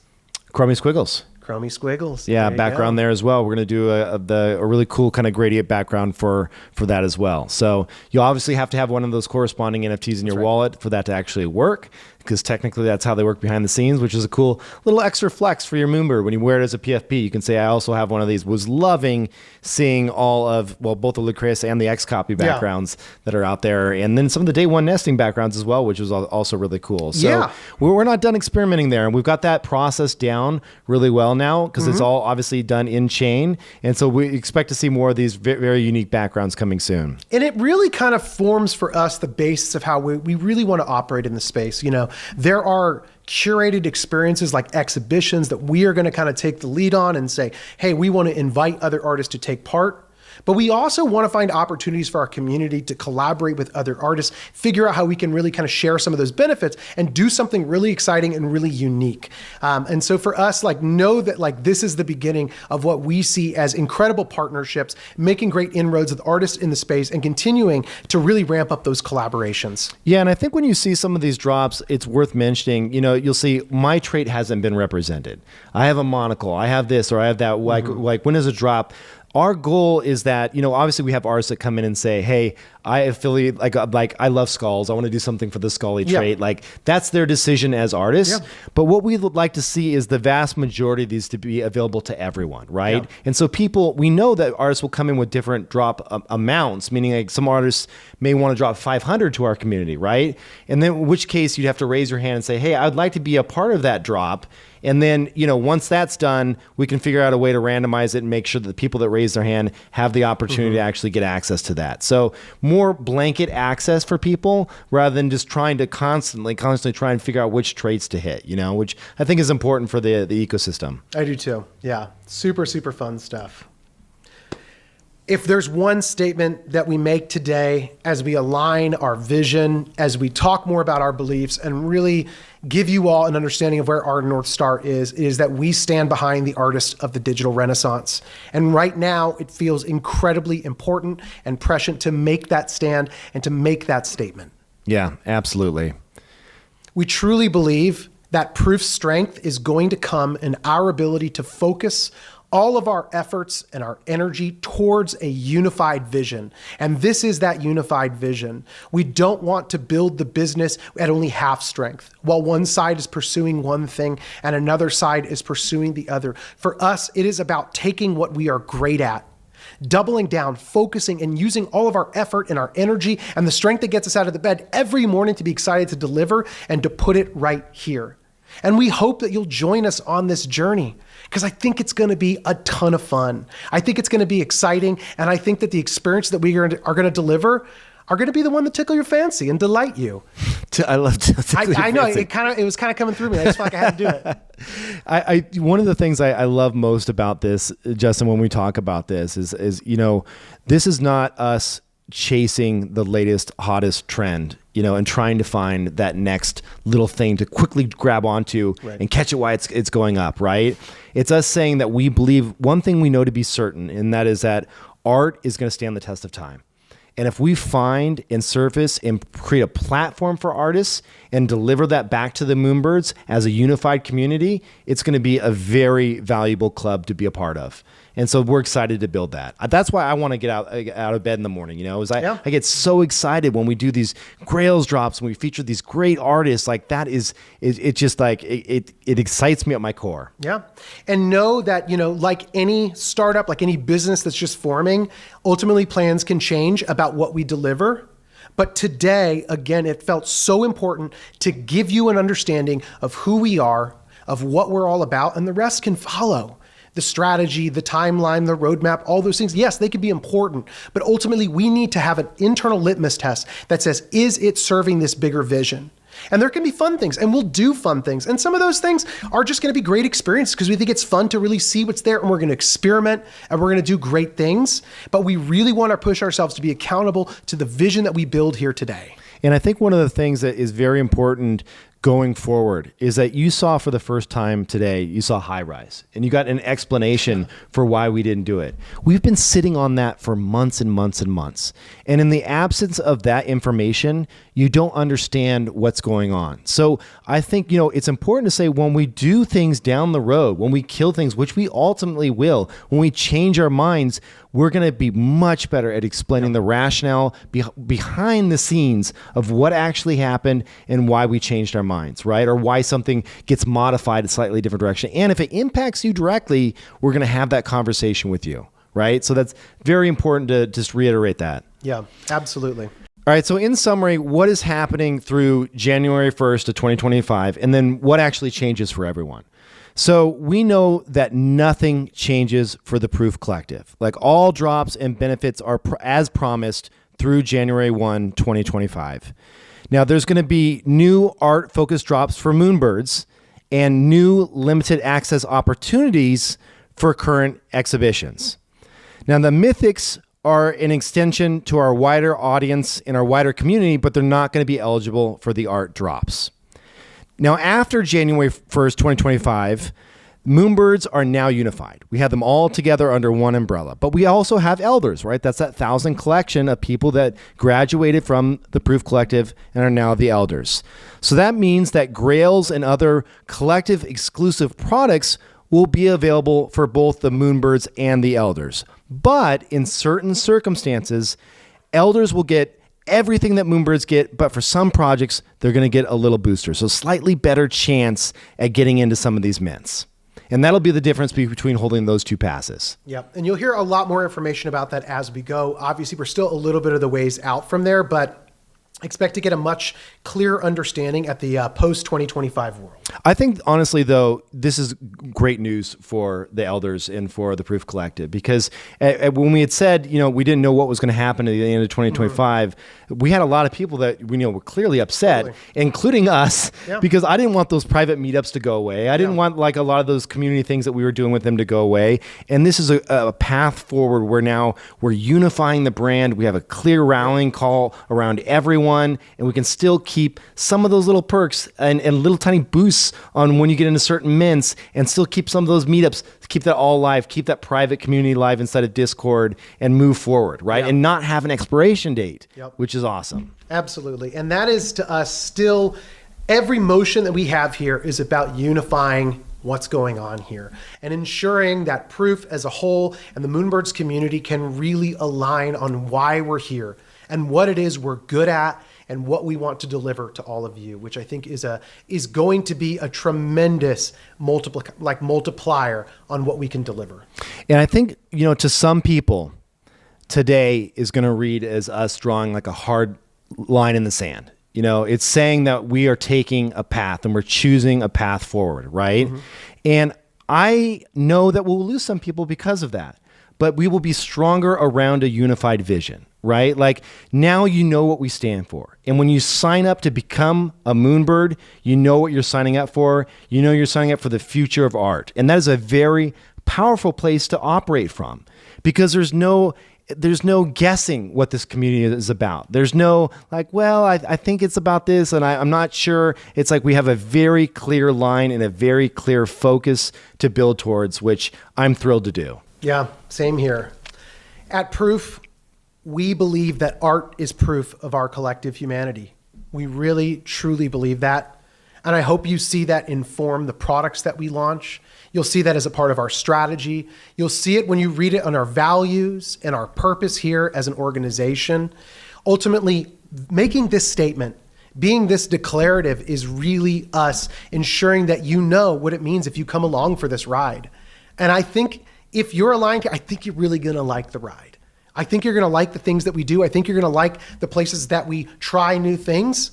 Chromie Squiggles. Chromie Squiggles. Yeah, background there as well. We're going to do a really cool kind of gradient background for that as well. So you obviously have to have one of those corresponding NFTs in your wallet for that to actually work, because technically that's how they work behind the scenes, which is a cool little extra flex for your Moonbird. When you wear it as a PFP, you can say, I also have one of these. Was loving seeing all of, both the Lucreus and the X-Copy backgrounds that are out there. And then some of the day one nesting backgrounds as well, which was also really cool. So we're not done experimenting there. And we've got that process down really well now, because it's all obviously done in chain. And so we expect to see more of these very unique backgrounds coming soon. And it really kind of forms for us the basis of how we really want to operate in the space. There are curated experiences like exhibitions that we are going to kind of take the lead on and say, hey, we want to invite other artists to take part. But we also want to find opportunities for our community to collaborate with other artists, figure out how we can really kind of share some of those benefits and do something really exciting and really unique. And so for us, know that this is the beginning of what we see as incredible partnerships, making great inroads with artists in the space and continuing to really ramp up those collaborations. Yeah, and I think when you see some of these drops, it's worth mentioning, you'll see my trait hasn't been represented. I have a monocle, I have this, or I have that, like when does it drop? Our goal is that, obviously we have artists that come in and say, hey, I affiliate, I love skulls. I want to do something for the Scully trait. That's their decision as artists. But what we would like to see is the vast majority of these to be available to everyone, right? And so we know that artists will come in with different drop amounts, meaning some artists may want to drop 500 to our community, right? And then in which case you'd have to raise your hand and say, hey, I'd like to be a part of that drop. And then, once that's done, we can figure out a way to randomize it and make sure that the people that raise their hand have the opportunity to actually get access to that. So more blanket access for people rather than just trying to constantly try and figure out which traits to hit, which I think is important for the ecosystem. I do too. Yeah. Super, super fun stuff. If there's one statement that we make today as we align our vision, as we talk more about our beliefs and really give you all an understanding of where our North Star is that we stand behind the artists of the digital renaissance. And right now it feels incredibly important and prescient to make that stand and to make that statement. Yeah, absolutely. We truly believe that Proof's strength is going to come in our ability to focus all of our efforts and our energy towards a unified vision. And this is that unified vision. We don't want to build the business at only half strength, while one side is pursuing one thing and another side is pursuing the other. For us, it is about taking what we are great at, doubling down, focusing, and using all of our effort and our energy and the strength that gets us out of the bed every morning to be excited to deliver and to put it right here. And we hope that you'll join us on this journey, because I think it's going to be a ton of fun. I think it's going to be exciting. And I think that the experience that we are going to deliver are going to be the one that tickle your fancy and delight you. I love I know it was kind of coming through me. I just felt like I had to do it. One of the things I love most about this, Justin, when we talk about this is this is not us chasing the latest, hottest trend, and trying to find that next little thing to quickly grab onto and catch it while it's going up, right? It's us saying that we believe one thing we know to be certain, and that is that art is going to stand the test of time. And if we find and surface and create a platform for artists and deliver that back to the Moonbirds as a unified community, it's going to be a very valuable club to be a part of. And so we're excited to build that. That's why I want to get out of bed in the morning. I get so excited when we do these Grails drops and we feature these great artists. Like that it just like it excites me at my core. Yeah, and know that like any startup, like any business that's just forming, ultimately plans can change about what we deliver. But today, again, it felt so important to give you an understanding of who we are, of what we're all about, and the rest can follow. The strategy, the timeline, the roadmap, all those things, yes, they could be important, but ultimately we need to have an internal litmus test that says, is it serving this bigger vision? And there can be fun things, and we'll do fun things. And some of those things are just going to be great experiences because we think it's fun to really see what's there, and we're going to experiment, and we're going to do great things. But we really want to push ourselves to be accountable to the vision that we build here today. And I think one of the things that is very important going forward is that you saw for the first time today, you saw high rise and you got an explanation for why we didn't do it. We've been sitting on that for months and months and months. And in the absence of that information, you don't understand what's going on. So I think, it's important to say when we do things down the road, when we kill things, which we ultimately will, when we change our minds, we're going to be much better at explaining the rationale behind the scenes of what actually happened and why we changed our minds, right? Or why something gets modified a slightly different direction. And if it impacts you directly, we're going to have that conversation with you, right? So that's very important to just reiterate that. Yeah, absolutely. All right. So in summary, what is happening through January 1st of 2025, and then what actually changes for everyone? So we know that nothing changes for the Proof Collective. Like all drops and benefits are as promised through January 1, 2025. Now there's going to be new art-focused drops for Moonbirds and new limited access opportunities for current exhibitions. Now the Mythics are an extension to our wider audience and our wider community, but they're not going to be eligible for the art drops. Now, after January 1st, 2025, Moonbirds are now unified. We have them all together under one umbrella, but we also have elders, right? That's that 1,000 collection of people that graduated from the Proof Collective and are now the elders. So that means that Grails and other collective exclusive products will be available for both the Moonbirds and the elders. But in certain circumstances, elders will get everything that Moonbirds get, but for some projects, they're going to get a little booster. So slightly better chance at getting into some of these mints. And that'll be the difference between holding those two passes. Yep. And you'll hear a lot more information about that as we go. Obviously, we're still a little bit of the ways out from there, but expect to get a much clearer understanding at the post-2025 world. I think, honestly, though, this is great news for the elders and for the Proof Collective, because when we had said, we didn't know what was going to happen at the end of 2025, we had a lot of people that we were clearly upset, including us, because I didn't want those private meetups to go away. I didn't want like a lot of those community things that we were doing with them to go away. And this is a path forward where now we're unifying the brand. We have a clear rallying call around everyone, and we can still keep some of those little perks and little tiny boosts on when you get into certain mints, and still keep some of those meetups, keep that all live, keep that private community live inside of Discord, and move forward, right? And not have an expiration date, which is awesome. Absolutely. And that is, to us, still every motion that we have here is about unifying what's going on here and ensuring that Proof as a whole and the Moonbirds community can really align on why we're here and what it is we're good at and what we want to deliver to all of you, which I think is going to be a tremendous multiplier on what we can deliver. And I think, to some people, today is going to read as us drawing like a hard line in the sand. It's saying that we are taking a path and we're choosing a path forward, right? And I know that we'll lose some people because of that, but we will be stronger around a unified vision. right? Like now you know what we stand for. And when you sign up to become a Moonbird, you know what you're signing up for. You know you're signing up for the future of art. And that is a very powerful place to operate from, because there's no guessing what this community is about. There's no like, well, I think it's about this and I'm not sure. It's like we have a very clear line and a very clear focus to build towards, which I'm thrilled to do. Yeah, same here. At Proof, we believe that art is proof of our collective humanity. We really, truly believe that. And I hope you see that inform the products that we launch. You'll see that as a part of our strategy. You'll see it when you read it on our values and our purpose here as an organization. Ultimately, making this statement, being this declarative, is really us ensuring that you know what it means if you come along for this ride. And I think if you're aligned, I think you're really going to like the ride. I think you're going to like the things that we do. I think you're going to like the places that we try new things.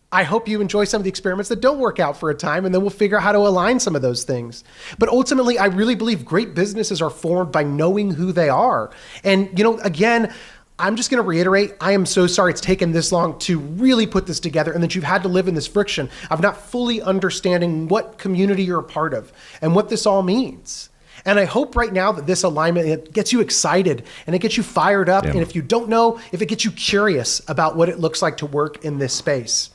I hope you enjoy some of the experiments that don't work out for a time, and then we'll figure out how to align some of those things. But ultimately, I really believe great businesses are formed by knowing who they are. And, again, I'm just going to reiterate, I am so sorry it's taken this long to really put this together and that you've had to live in this friction of not fully understanding what community you're a part of and what this all means. And I hope right now that this alignment, it gets you excited and it gets you fired up. Yeah. And if you don't know, if it gets you curious about what it looks like to work in this space.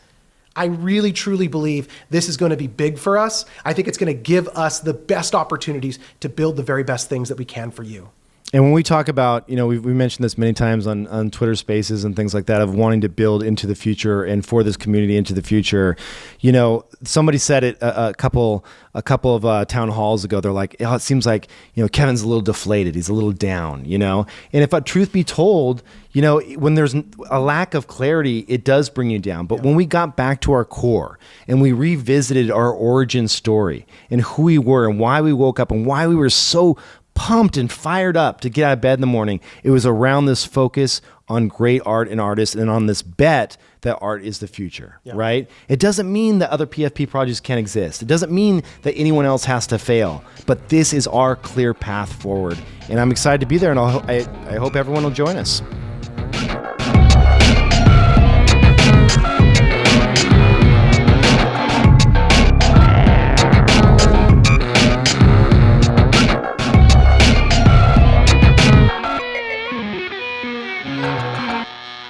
I really, truly believe this is going to be big for us. I think it's going to give us the best opportunities to build the very best things that we can for you. And when we talk about, we've mentioned this many times on Twitter Spaces and things like that, of wanting to build into the future and for this community into the future. Somebody said it a couple of town halls ago. They're like, it seems like Kevin's a little deflated. He's a little down. And if truth be told, when there's a lack of clarity, it does bring you down. But when we got back to our core and we revisited our origin story and who we were and why we woke up and why we were so pumped and fired up to get out of bed in the morning, it was around this focus on great art and artists and on this bet that art is the future, right? It doesn't mean that other PFP projects can't exist. It doesn't mean that anyone else has to fail, but this is our clear path forward. And I'm excited to be there, and I hope everyone will join us.